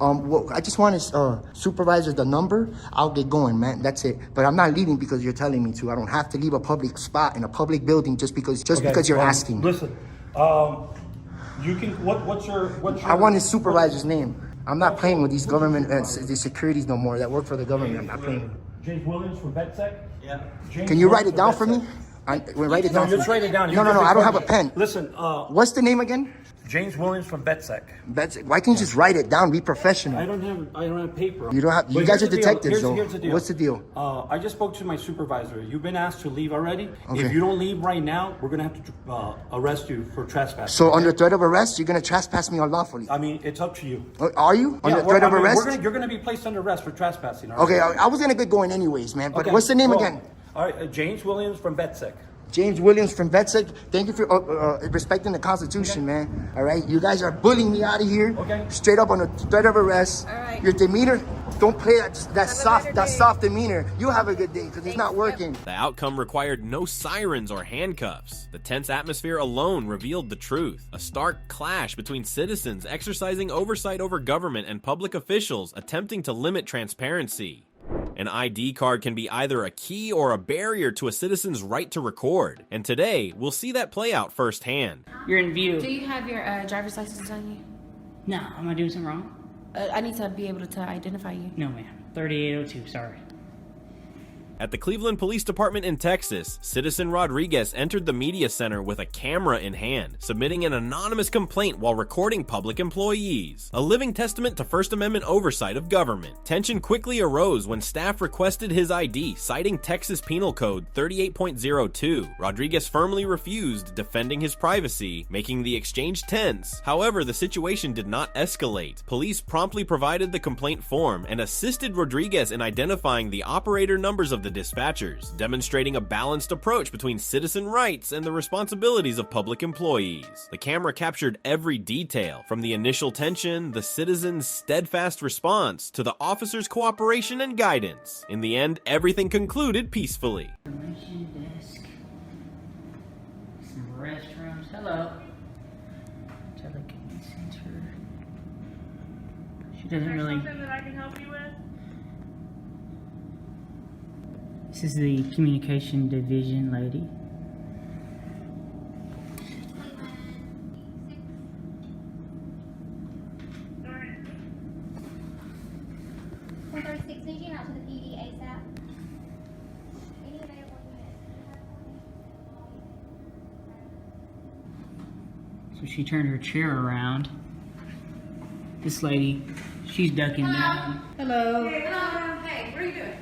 I just want to supervise the number. I'll get going, man. That's it. But I'm not leaving because you're telling me to. I don't have to leave a public spot in a public building just because you're asking. Listen, you can. What's your? I want his supervisor's name. I'm not playing with these government these securities no more that work for the government. I'm not playing. James Williams from VetSec. Yeah. Can you write it down for me? Write it down. Just write it down. No, I don't have a pen. Listen, What's the name again? James Williams from VetSec. Why can't you just write it down? Be professional. I don't have paper. You don't have. You But guys are here's the deal. detectives, though. Here's the deal. What's the deal? I just spoke to my supervisor. You've been asked to leave already. Okay. If you don't leave right now, we're gonna have to arrest you for trespassing. So under threat of arrest, you're gonna trespass me unlawfully. I mean, it's up to you. Are you under Yeah, threat of arrest? you're gonna be placed under arrest for trespassing. all Okay, right? I was gonna get going anyways, man. But Okay, what's the name well, again? All right, James Williams from VetSec. James Williams from VetSec. Thank you for respecting the Constitution, man. All right, you guys are bullying me out of here. Okay. Straight up on a threat of arrest. All right. Your demeanor, don't play that better day. soft demeanor. You have a good day because it's not working. The outcome required no sirens or handcuffs. The tense atmosphere alone revealed the truth. A stark clash between citizens exercising oversight over government and public officials attempting to limit transparency. An ID card can be either a key or a barrier to a citizen's right to record. And today, we'll see that play out firsthand. You're in view. Do you have your driver's license on you? No, am I doing something wrong? I need to be able to identify you. No, ma'am. 3802, sorry. At the Cleveland Police Department in Texas, citizen Rodriguez entered the media center with a camera in hand, submitting an anonymous complaint while recording public employees. A living testament to First Amendment oversight of government. Tension quickly arose when staff requested his ID, citing Texas Penal Code 38.02. Rodriguez firmly refused, defending his privacy, making the exchange tense. However, the situation did not escalate. Police promptly provided the complaint form and assisted Rodriguez in identifying the operator numbers of of the dispatchers, demonstrating a balanced approach between citizen rights and the responsibilities of public employees. The camera captured every detail, from the initial tension, the citizens' steadfast response, to the officers' cooperation and guidance. In the end, everything concluded peacefully. Information desk. Some restrooms. Hello. Telecommunications center. She doesn't really. Something that I can help you with? This is the communication division lady. So she turned her chair around. This lady, she's ducking down. Hello. Hey, what are you doing?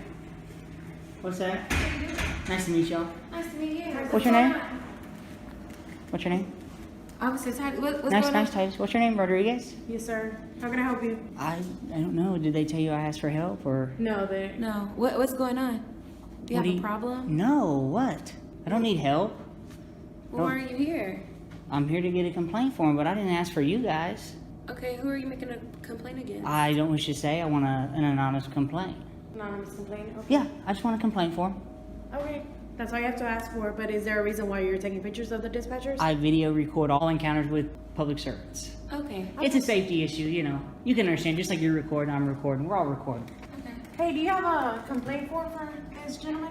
What's that? Nice to meet y'all. Nice to meet you. What's your name? What's your name? Officer Titus, what's Nice, going nice, on? Titus. What's your name, Rodriguez? Yes, sir. How can I help you? I don't know. Did they tell you I asked for help or? No, they. No. What's going on? Do you What have a problem? No. What? I don't need help. Well, why are you here? I'm here to get a complaint form, but I didn't ask for you guys. Okay, who are you making a complaint against? I don't wish to say. I want an anonymous complaint. Anonymous complaint? Okay. Yeah, I just want a complaint form. Okay. That's all you have to ask for, but is there a reason why you're taking pictures of the dispatchers? I video record all encounters with public servants. Okay. It's a safety issue, you know. You can understand, just like you're recording, I'm recording. We're all recording. Okay. Hey, do you have a complaint form for this gentleman?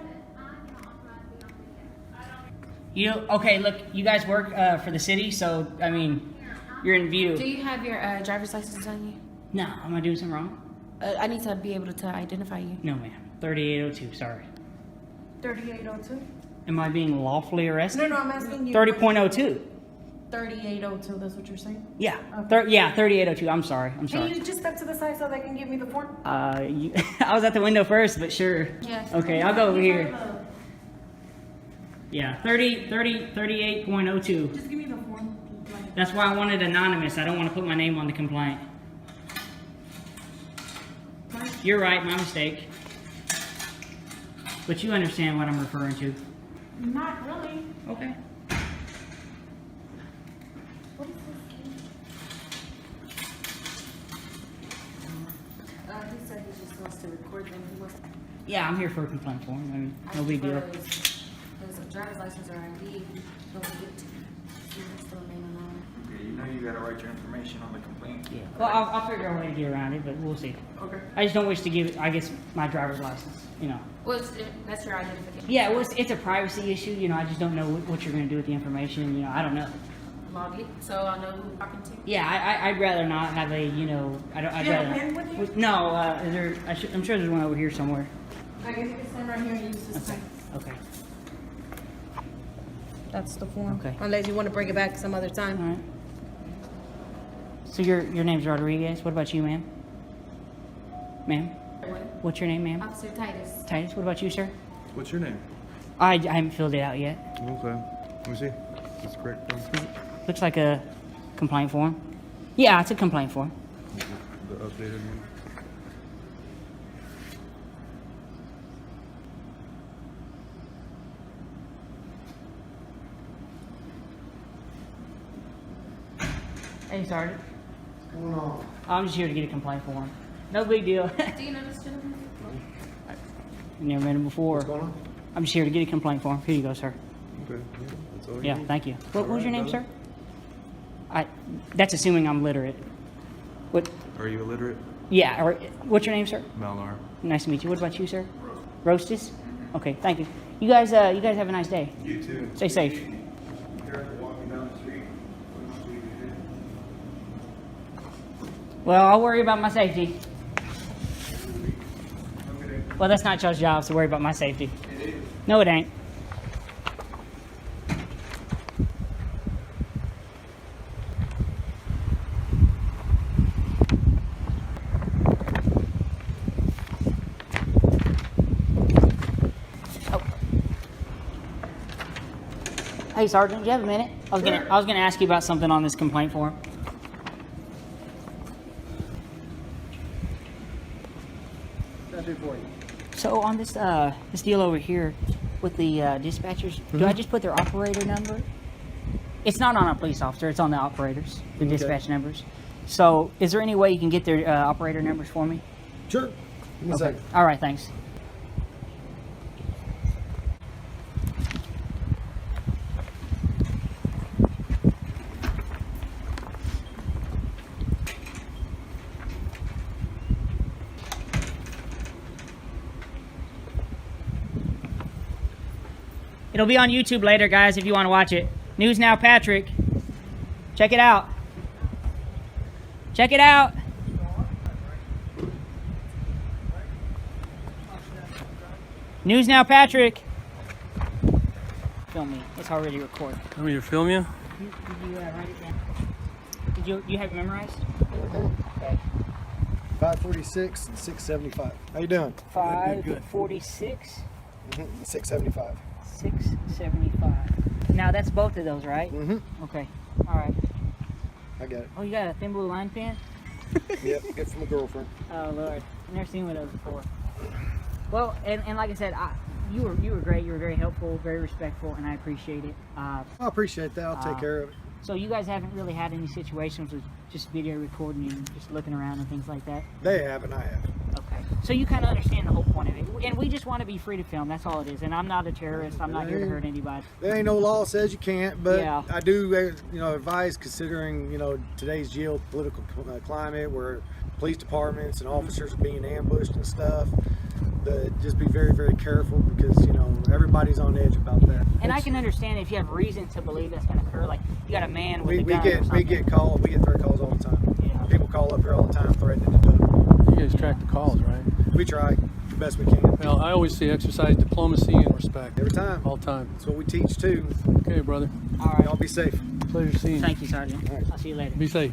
You know, okay, look, you guys work for the city, so, I mean, you're in view. Do you have your driver's license on you? No, am I doing something wrong? I need to be able to identify you. No, ma'am. 3802, sorry. 3802? Am I being lawfully arrested? No, I'm asking you. 30.02. 3802, that's what you're saying? Yeah, Okay. yeah, 3802. I'm sorry. I'm Can sorry. you just step to the side so they can give me the form? I was at the window first, but sure. Yes. Okay, I'll go over here. Yeah, 38.02. Just give me the form. That's why I wanted anonymous. I don't want to put my name on the complaint. You're right, my mistake. But you understand what I'm referring to. Not really. Okay. He said he just wants to record them. He wants to. Yeah, I'm here for a complaint form. I mean, no big deal. His driver's license or ID. Don't get to. Still remain anonymous. Okay, you know you gotta write your information on the complaint. Yeah. Well, I'll figure out a way to get around it, but we'll see. Okay. I just don't wish to give, I guess, my driver's license, you know. Well, that's your identification. Yeah, well, it's a privacy issue, you know. I just don't know what you're going to do with the information, you know. I don't know. Log it so I know who I'm talking to. Yeah, I'd rather not have a, you know, I'd You have a rather. pen with you? No, I'm sure there's one over here somewhere. I guess you can stand right here and use this pen. Okay. That's the form. Okay. Unless you want to bring it back some other time. All right. So your name's Rodriguez. What about you, ma'am? Ma'am? What's your name, ma'am? Officer Titus. Titus. What about you, sir? What's your name? I haven't filled it out yet. Okay. Let me see. That's correct. Looks like a complaint form. Yeah, it's a complaint form. The updated one. Hey, Sergeant. What's going on? I'm just here to get a complaint form. No big deal. Do you know this gentleman? Never met him before. What's going on? I'm just here to get a complaint form. Here you go, sir. Okay. Yeah, that's all you Yeah, need. thank you. What was your name, brother. sir? That's assuming I'm literate. What? Are you illiterate? Yeah. Or what's your name, sir? Malnar. Nice to meet you. What about you, sir? Roastus. Okay, thank you. You guys have a nice day. You too. Stay safe. Careful walking down the street. Well, I'll worry about my safety. Well, that's not y'all's job to worry about my safety. It is. No, it ain't. Oh. Hey, Sergeant, do you have a minute? I was gonna ask you about something on this complaint form. So on this this deal over here with the dispatchers, do I just put their operator number? It's not on a police officer, it's on the operators, the dispatch numbers. So is there any way you can get their operator numbers for me? Sure. Give me a second. All right, thanks. It'll be on YouTube later, guys, if you want to watch it. News Now Patrick. Check it out. Check it out. News Now Patrick. Film me. It's already recorded. Want me to film you? Did you write it down? Did you have it memorized? Okay. 546 and 675. How you doing? 546. 675. 675. Now that's both of those, right? Mm-hmm. Okay. All right. I got it. Oh, you got a thin blue line pen? Yep, get from a girlfriend. Oh Lord, I've never seen one of those before. Well, and like I said, you were great. You were very helpful, very respectful, and I appreciate it. I appreciate that. I'll take care of it. So you guys haven't really had any situations with just video recording and just looking around and things like that? They have and I have. Okay. So you kind of understand the whole point of it. And we just want to be free to film. That's all it is. And I'm not a terrorist. I'm not here to hurt anybody. There ain't no law says you can't, but Yeah. I do, advise, considering, today's geopolitical climate where police departments and officers are being ambushed and stuff, but just be very, very careful because, everybody's on edge about that. And I can understand if you have reason to believe that's going to occur. Like, you got a man with a gun or we something. get threat calls all the time. Yeah. People call up here all the time threatening to do it. You guys track the calls, right? We try the best we can. Well, I always say exercise diplomacy and respect. Every time. All the time. That's what we teach too. Okay, brother. All right. Y'all be safe. Pleasure seeing you. Thank you, Sergeant. I'll see you later. Be safe.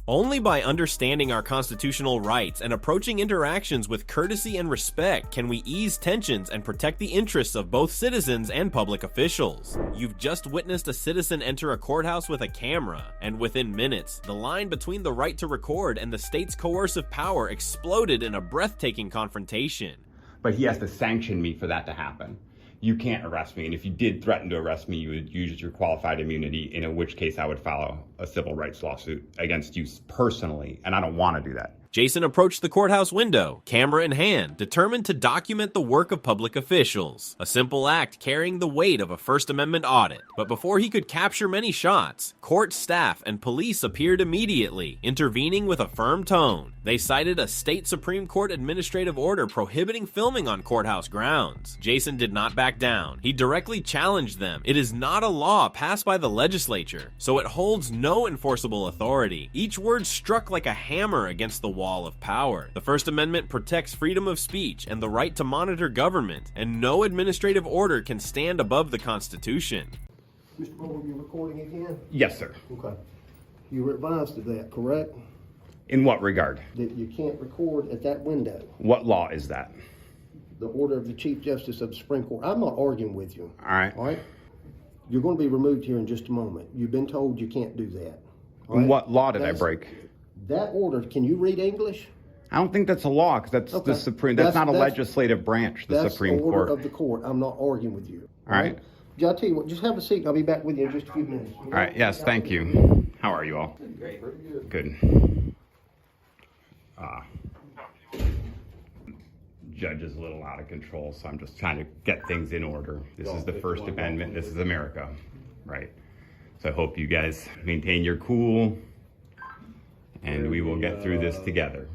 Only by understanding our constitutional rights and approaching interactions with courtesy and respect can we ease tensions and protect the interests of both citizens and public officials. You've just witnessed a citizen enter a courthouse with a camera, and within minutes, the line between the right to record and the state's coercive power exploded in a breathtaking confrontation. But he has to sanction me for that to happen. You can't arrest me, and if you did threaten to arrest me, you would use your qualified immunity, in which case I would file a civil rights lawsuit against you personally, and I don't want to do that. Jason approached the courthouse window, camera in hand, determined to document the work of public officials, a simple act carrying the weight of a First Amendment audit. But before he could capture many shots, court staff and police appeared immediately, intervening with a firm tone. They cited a state Supreme Court administrative order prohibiting filming on courthouse grounds. Jason did not back down. He directly challenged them. It is not a law passed by the legislature, so it holds no enforceable authority. Each word struck like a hammer against the wall of power. The First Amendment protects freedom of speech and the right to monitor government, and no administrative order can stand above the Constitution. Mr. Bowman, you're recording again? Yes, sir. Okay. You were advised of that, correct? In what regard? That you can't record at that window. What law is that? The order of the Chief Justice of the Supreme Court. I'm not arguing with you. All right. All right? You're going to be removed here in just a moment. You've been told you can't do that. All right? What law did I break? That order, can you read English? I don't think that's a law, because that's the Supreme. That's not a legislative branch, the Supreme Court. That's the order of the court. I'm not arguing with you. All right. I'll tell you what, just have a seat and I'll be back with you in just a few minutes. All right. Yes, thank you. How are you all? Great. Good. Judge is a little out of control, so I'm just trying to get things in order. This is the First Amendment. This is America, right? So I hope you guys maintain your cool, and we will get through this together.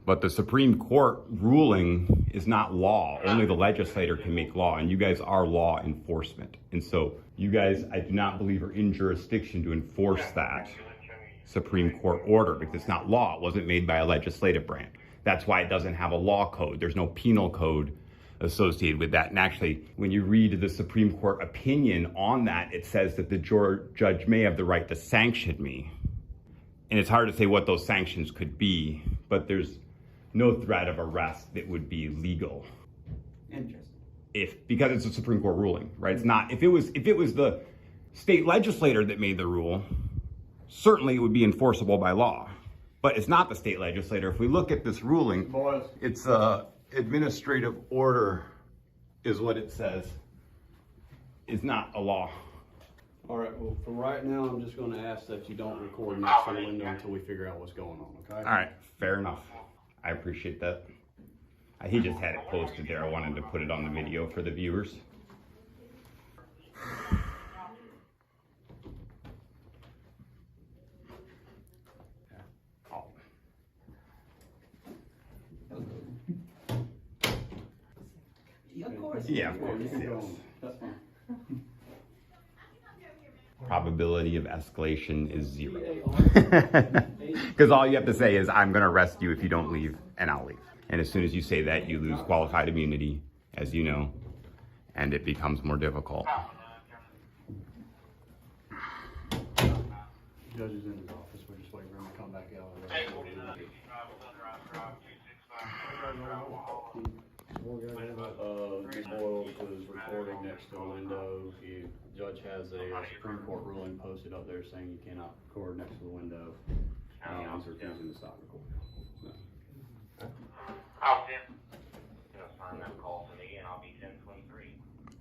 But the Supreme Court ruling is not law. Only the legislator can make law, and you guys are law enforcement. And so you guys, I do not believe, are in jurisdiction to enforce that Supreme Court order, because it's not law. It wasn't made by a legislative branch. That's why it doesn't have a law code. There's no penal code associated with that. And actually, when you read the Supreme Court opinion on that, it says that the judge may have the right to sanction me. And it's hard to say what those sanctions could be, but there's no threat of arrest that would be legal. Interesting. Because it's a Supreme Court ruling, right? It's not, if it was the state legislator that made the rule, certainly it would be enforceable by law. But it's not the state legislature. If we look at this ruling, it's administrative order is what it says. It's not a law. All right, well, for right now, I'm just gonna ask that you don't record next to the window until we figure out what's going on, okay? All right, fair enough. I appreciate that. He just had it posted there. I wanted to put it on the video for the viewers. Of course. Yeah, of course, yes. Probability of escalation is 0. Because all you have to say is, I'm going to arrest you if you don't leave, and I'll leave. And as soon as you say that, you lose qualified immunity, as you know, and it becomes more difficult. Judge is in his office, we're just waiting for him to come back out. Boyle was recording next to a window. The judge has a Supreme Court ruling posted up there saying you cannot record next to the window. He's refusing to stop recording.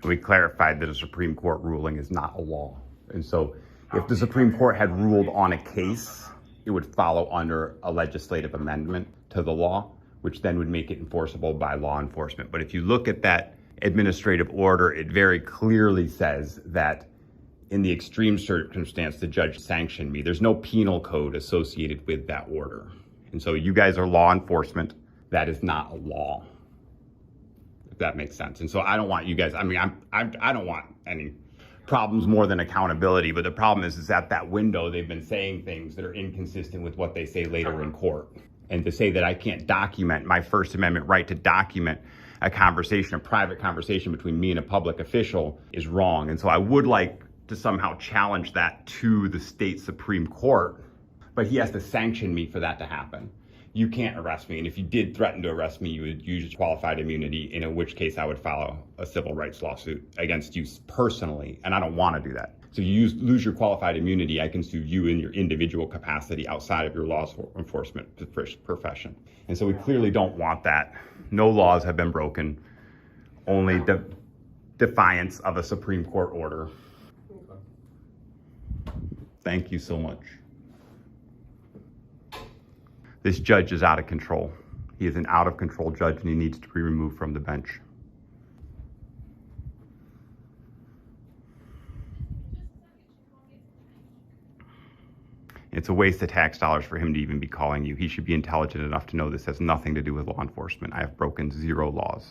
We clarified that a Supreme Court ruling is not a law. And so if the Supreme Court had ruled on a case, it would follow under a legislative amendment to the law, which then would make it enforceable by law enforcement. But if you look at that administrative order, it very clearly says that in the extreme circumstance, the judge sanctioned me. There's no penal code associated with that order. And so you guys are law enforcement. That is not a law, if that makes sense. And so I don't want you guys, I mean, I don't want any problems more than accountability, but the problem is at that window, they've been saying things that are inconsistent with what they say later in court. And to say that I can't document my First Amendment right to document a conversation, a private conversation between me and a public official is wrong. And so I would like to somehow challenge that to the state Supreme Court, but he has to sanction me for that to happen. You can't arrest me, and if you did threaten to arrest me, you would use qualified immunity, in which case I would file a civil rights lawsuit against you personally, and I don't want to do that. So you lose your qualified immunity, I can sue you in your individual capacity outside of your law enforcement profession. And so we clearly don't want that. No laws have been broken, only defiance of a Supreme Court order. Thank you so much. This judge is out of control. He is an out of control judge and he needs to be removed from the bench. It's a waste of tax dollars for him to even be calling you. He should be intelligent enough to know this has nothing to do with law enforcement. I have broken 0 laws.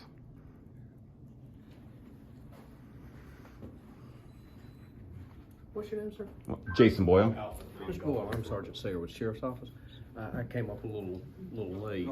What's your name, sir? Jason Boyle. Mr. Boyle, I'm Sergeant Sayer with the Sheriff's Office. I came up a little late.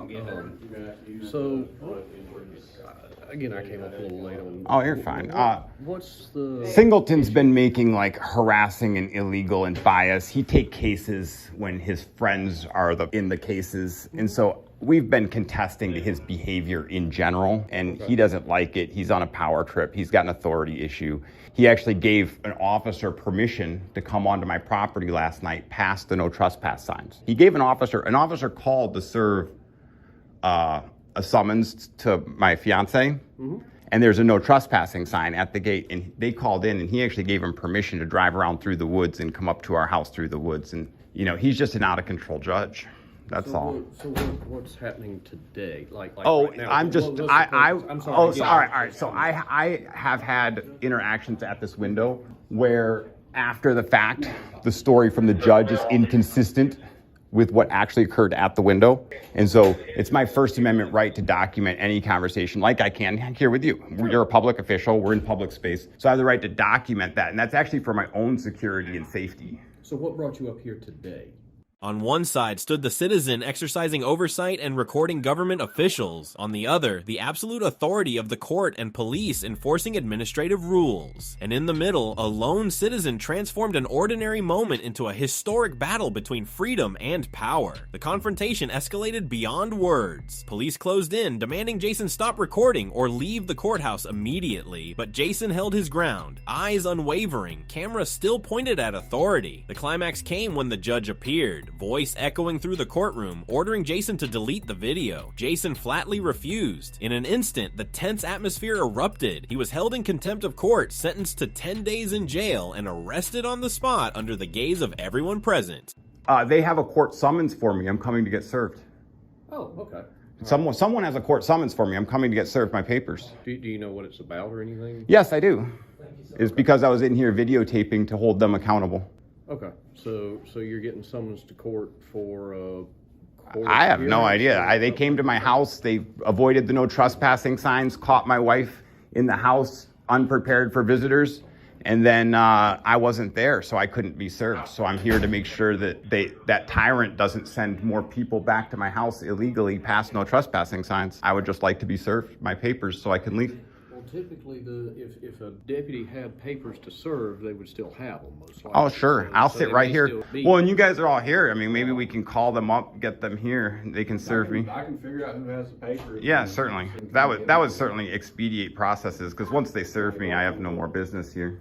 Again, I came up a little late on. Oh, you're fine. What's the... Singleton's been making like harassing and illegal and bias. He take cases when his friends are in the cases. And so we've been contesting his behavior in general, and he doesn't like it. He's on a power trip. He's got an authority issue. He actually gave an officer permission to come onto my property last night past the no trespass signs. He gave an officer called to serve a summons to my fiance, and there's a no trespassing sign at the gate, and they called in, and he actually gave him permission to drive around through the woods and come up to our house through the woods. And, you know, he's just an out of control judge. That's all. So what's happening today? Like right now? I'm just, I'm sorry. all right. So I have had interactions at this window where after the fact, the story from the judge is inconsistent with what actually occurred at the window. And so it's my First Amendment right to document any conversation like I can here with you. You're a public official, we're in public space. So I have the right to document that. And that's actually for my own security and safety. So what brought you up here today? On one side stood the citizen exercising oversight and recording government officials. On the other, the absolute authority of the court and police enforcing administrative rules. And in the middle, a lone citizen transformed an ordinary moment into a historic battle between freedom and power. The confrontation escalated beyond words. Police closed in, demanding Jason stop recording or leave the courthouse immediately. But Jason held his ground, eyes unwavering, camera still pointed at authority. The climax came when the judge appeared, voice echoing through the courtroom, ordering Jason to delete the video. Jason flatly refused. In an instant, the tense atmosphere erupted. He was held in contempt of court, sentenced to 10 days in jail, and arrested on the spot under the gaze of everyone present. They have a court summons for me. I'm coming to get served. Oh, okay. Someone has a court summons for me. I'm coming to get served my papers. Do you know what it's about or anything? Yes, I do. It's because I was in here videotaping to hold them accountable. Okay, so you're getting summons to court for court I have no appearance? idea. They came to my house. They avoided the no trespassing signs, caught my wife in the house unprepared for visitors, and then I wasn't there, so I couldn't be served. So I'm here to make sure that that tyrant doesn't send more people back to my house illegally past no trespassing signs. I would just like to be served my papers so I can leave. Well, typically, if a deputy had papers to serve, they would still have them, most likely. Oh, sure. I'll So sit they right may here. still be- Well, and you guys are all here. I mean, maybe we can call them up, get them here. They can serve me. I can figure out who has the paper. Yeah, certainly. That would certainly expedite processes, because once they serve me, I have no more business here.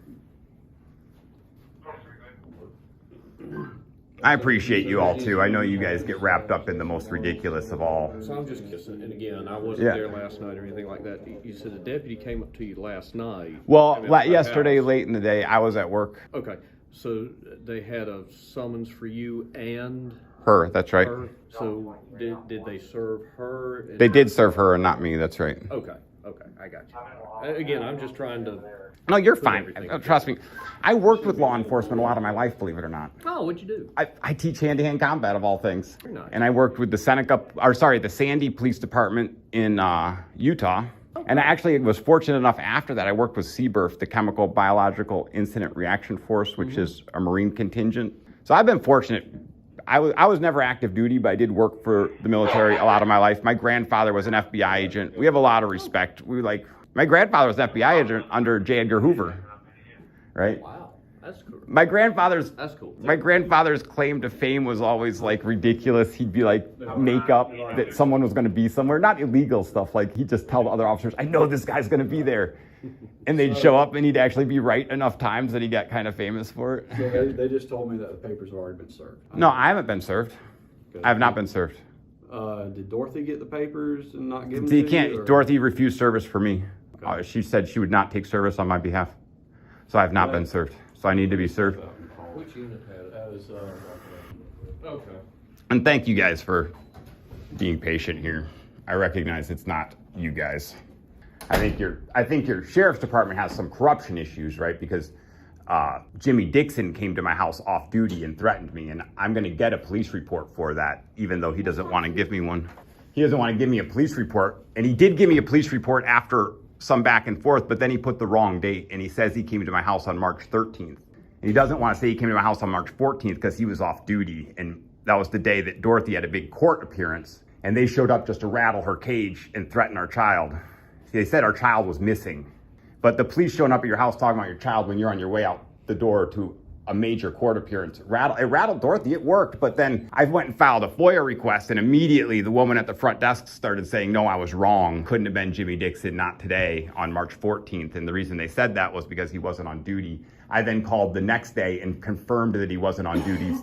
I appreciate you all too. I know you guys get wrapped up in the most ridiculous of all. So I'm just guessing, and again, I wasn't there last night or anything like that. You said a deputy came up to you last night. Well, at my yesterday, house. late in the day, I was at work. Okay, so they had a summons for you and Her, that's right. her? So did they serve her? They did serve her and not me, that's right. Okay, I got you. Again, I'm just trying to... No, you're put fine. everything Trust me. I worked with law enforcement a lot of my life, believe it or not. Oh, what'd you do? I teach hand-to-hand combat of all things. Very nice. And I worked with the the Sandy Police Department in Utah. And I actually was fortunate enough after that, I worked with CBIRF, the Chemical Biological Incident Reaction Force, which is a Marine contingent. So I've been fortunate. I was never active duty, but I did work for the military a lot of my life. My grandfather was an FBI agent. We have a lot of respect. My grandfather was an FBI agent under J. Edgar Hoover, right? Wow, that's cool. My grandfather's claim to fame was always like ridiculous. He'd be like make up that someone was going to be somewhere, not illegal stuff. Like he'd just tell the other officers, "I know this guy's going to be there," and they'd show up, and he'd actually be right enough times that he got kind of famous for it. So they just told me that the papers have already been served. No, I haven't been served. I have not been served. Did Dorothy get the papers and not give them So you to can't. you, or- Dorothy refused service for me. She said she would not take service on my behalf. So I have not been served. So I need to be served. Which unit had it? That was, okay. And thank you guys for being patient here. I recognize it's not you guys. I think your sheriff's department has some corruption issues, right? Because Jimmy Dixon came to my house off duty and threatened me, and I'm going to get a police report for that, even though he doesn't want to give me one. He doesn't want to give me a police report, and he did give me a police report after some back and forth, but then he put the wrong date, and he says he came to my house on March 13th. And he doesn't want to say he came to my house on March 14th because he was off duty, and that was the day that Dorothy had a big court appearance, and they showed up just to rattle her cage and threaten our child. They said our child was missing, but the police showing up at your house talking about your child when you're on your way out the door to a major court appearance. It rattled Dorothy, it worked, but then I went and filed a FOIA request, and immediately the woman at the front desk started saying, no, I was wrong. Couldn't have been Jimmy Dixon, not today, on March 14th. And the reason they said that was because he wasn't on duty. I then called the next day and confirmed that he wasn't on duty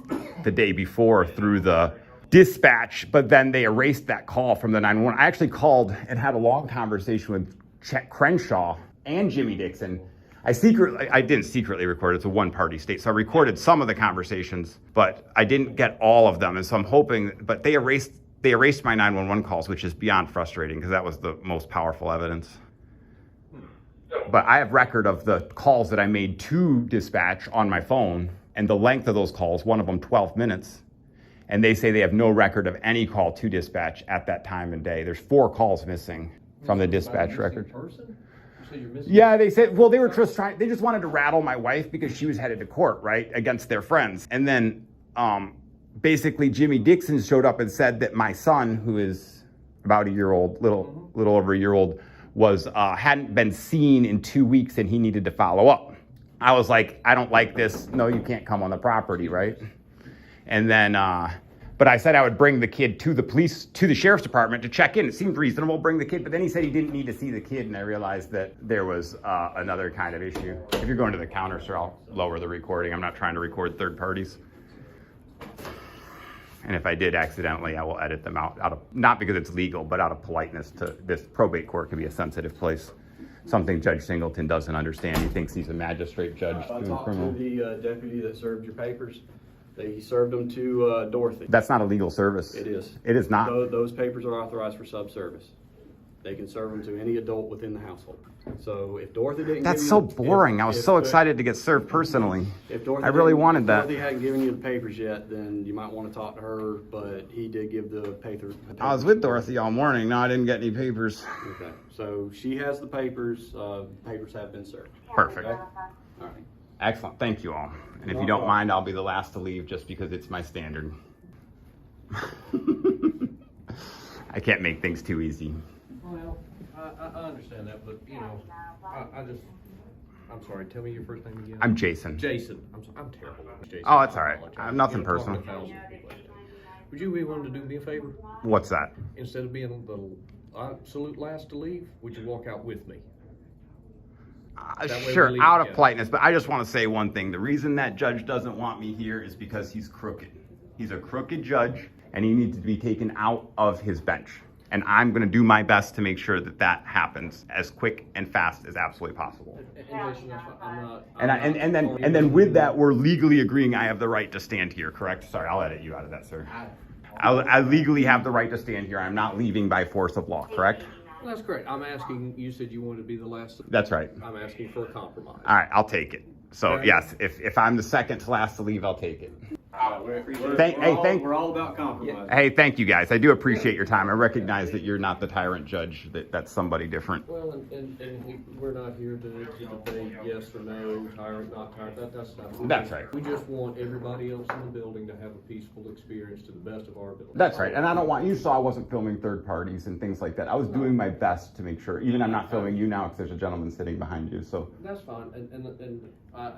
the day before through the dispatch, but then they erased that call from the 911. I actually called and had a long conversation with Chet Crenshaw and Jimmy Dixon. I didn't secretly record, it's a one-party state, so I recorded some of the conversations, but I didn't get all of them, and so I'm hoping, but they erased my 911 calls, which is beyond frustrating, because that was the most powerful evidence. But I have record of the calls that I made to dispatch on my phone, and the length of those calls, one of them 12 minutes, and they say they have no record of any call to dispatch at that time and day. There's 4 calls missing from the dispatch record. Yeah, they said, well, they just wanted to rattle my wife because she was headed to court, right, against their friends. And then basically Jimmy Dixon showed up and said that my son, who is about a year old, little over a year old, was hadn't been seen in 2 weeks and he needed to follow up. I was like, I don't like this. No, you can't come on the property, right? And then, but I said I would bring the kid to the sheriff's department to check in. It seemed reasonable, bring the kid, but then he said he didn't need to see the kid, and I realized that there was another kind of issue. If you're going to the counter, sir, I'll lower the recording. I'm not trying to record third parties. And if I did accidentally, I will edit them out of, not because it's legal, but out of politeness to this probate court can be a sensitive place. Something Judge Singleton doesn't understand. He thinks he's a magistrate judge. I talked to the deputy that served your papers. He served them to Dorothy. That's not a legal service. It is. It is not. Those papers are authorized for subservice. They can serve them to any adult within the household. So if Dorothy didn't That's give so you, boring. I was so excited to get served personally. If Dorothy I really wanted that. If Dorothy hadn't given you the papers yet, then you might want to talk to her, but he did give the papers. I was with Dorothy all morning. No, I didn't get any papers. Okay. So she has the papers. Papers have been served. Perfect. Okay? All right. Excellent. Thank you all. And if you don't mind, I'll be the last to leave just because it's my standard. I can't make things too easy. Well, I understand that, but you know, I'm sorry, tell me your first name again. I'm Jason. Jason. I'm terrible. Jason. Oh, it's all right. Apologize. Nothing You know, personal. talking to thousands of people like that. Would you be willing to do me a favor? What's that? Instead of being the absolute last to leave, would you walk out with me? That way Sure, we leave out of together. politeness, but I just want to say one thing. The reason that judge doesn't want me here is because he's crooked. He's a crooked judge, and he needs to be taken out of his bench. And I'm going to do my best to make sure that that happens as quick and fast as absolutely possible. And Jason, that's what I'm not. And then with that, we're legally agreeing I have the right to stand here, correct? Sorry, I'll edit you out of that, sir. I legally have the right to stand here. I'm not leaving by force of law, correct? Well, that's great. I'm asking, you said you wanted to be the last. That's right. I'm asking for a compromise. All right, I'll take it. So Okay. yes, if I'm the second to last to leave, I'll take it. We're all about compromise. Hey, thank you guys. I do appreciate your time. I recognize that you're not the tyrant judge. That's somebody different. Well, we're not here to debate yes or no, tyrant, not tyrant. That's not. That's right. We just want everybody else in the building to have a peaceful experience to the best of our ability. That's right. And I don't want, you saw I wasn't filming third parties and things like that. I was doing my best to make sure, even I'm not filming you now because there's a gentleman sitting behind you, so. That's fine, and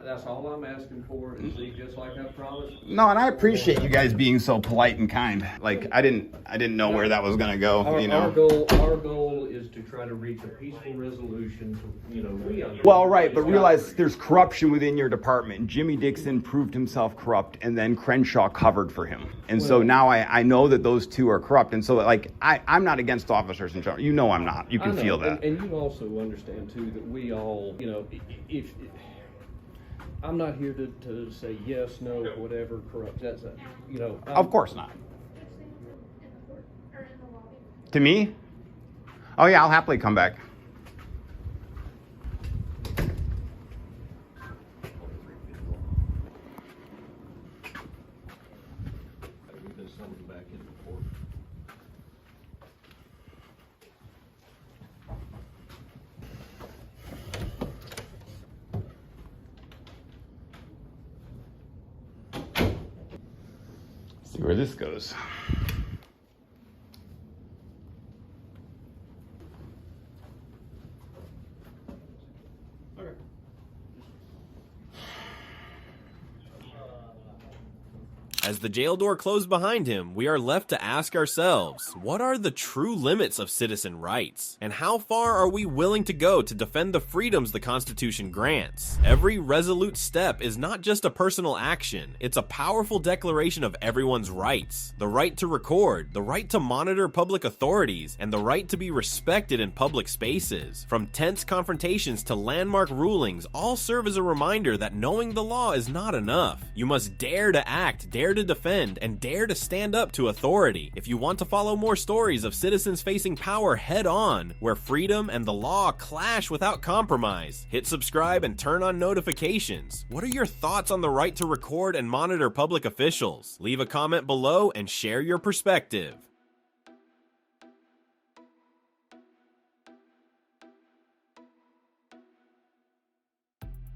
that's all I'm asking for, is see, just like I promised. No, and I appreciate you guys being so polite and kind. Like, I didn't know where that was gonna go, you know. Our goal is to try to reach a peaceful resolution to, you know, we understand. Well, right, but realize there's corruption within your department. Jimmy Dixon proved himself corrupt, and then Crenshaw covered for him. And so now I know that those two are corrupt. And so, like, I'm not against officers in general. You know I'm not. You can feel that. And you also understand, too, that we all, you know, if I'm not here to say yes, no, whatever, corrupt. That's, you know. Of course not. To me? Oh, yeah, I'll happily come back. See where this goes. As the jail door closed behind him, we are left to ask ourselves, what are the true limits of citizen rights? And how far are we willing to go to defend the freedoms the Constitution grants? Every resolute step is not just a personal action, it's a powerful declaration of everyone's rights. The right to record, the right to monitor public authorities, and the right to be respected in public spaces. From tense confrontations to landmark rulings, all serve as a reminder that knowing the law is not enough. You must dare to act, dare to defend, and dare to stand up to authority. If you want to follow more stories of citizens facing power head on, where freedom and the law clash without compromise, hit subscribe and turn on notifications. What are your thoughts on the right to record and monitor public officials? Leave a comment below and share your perspective.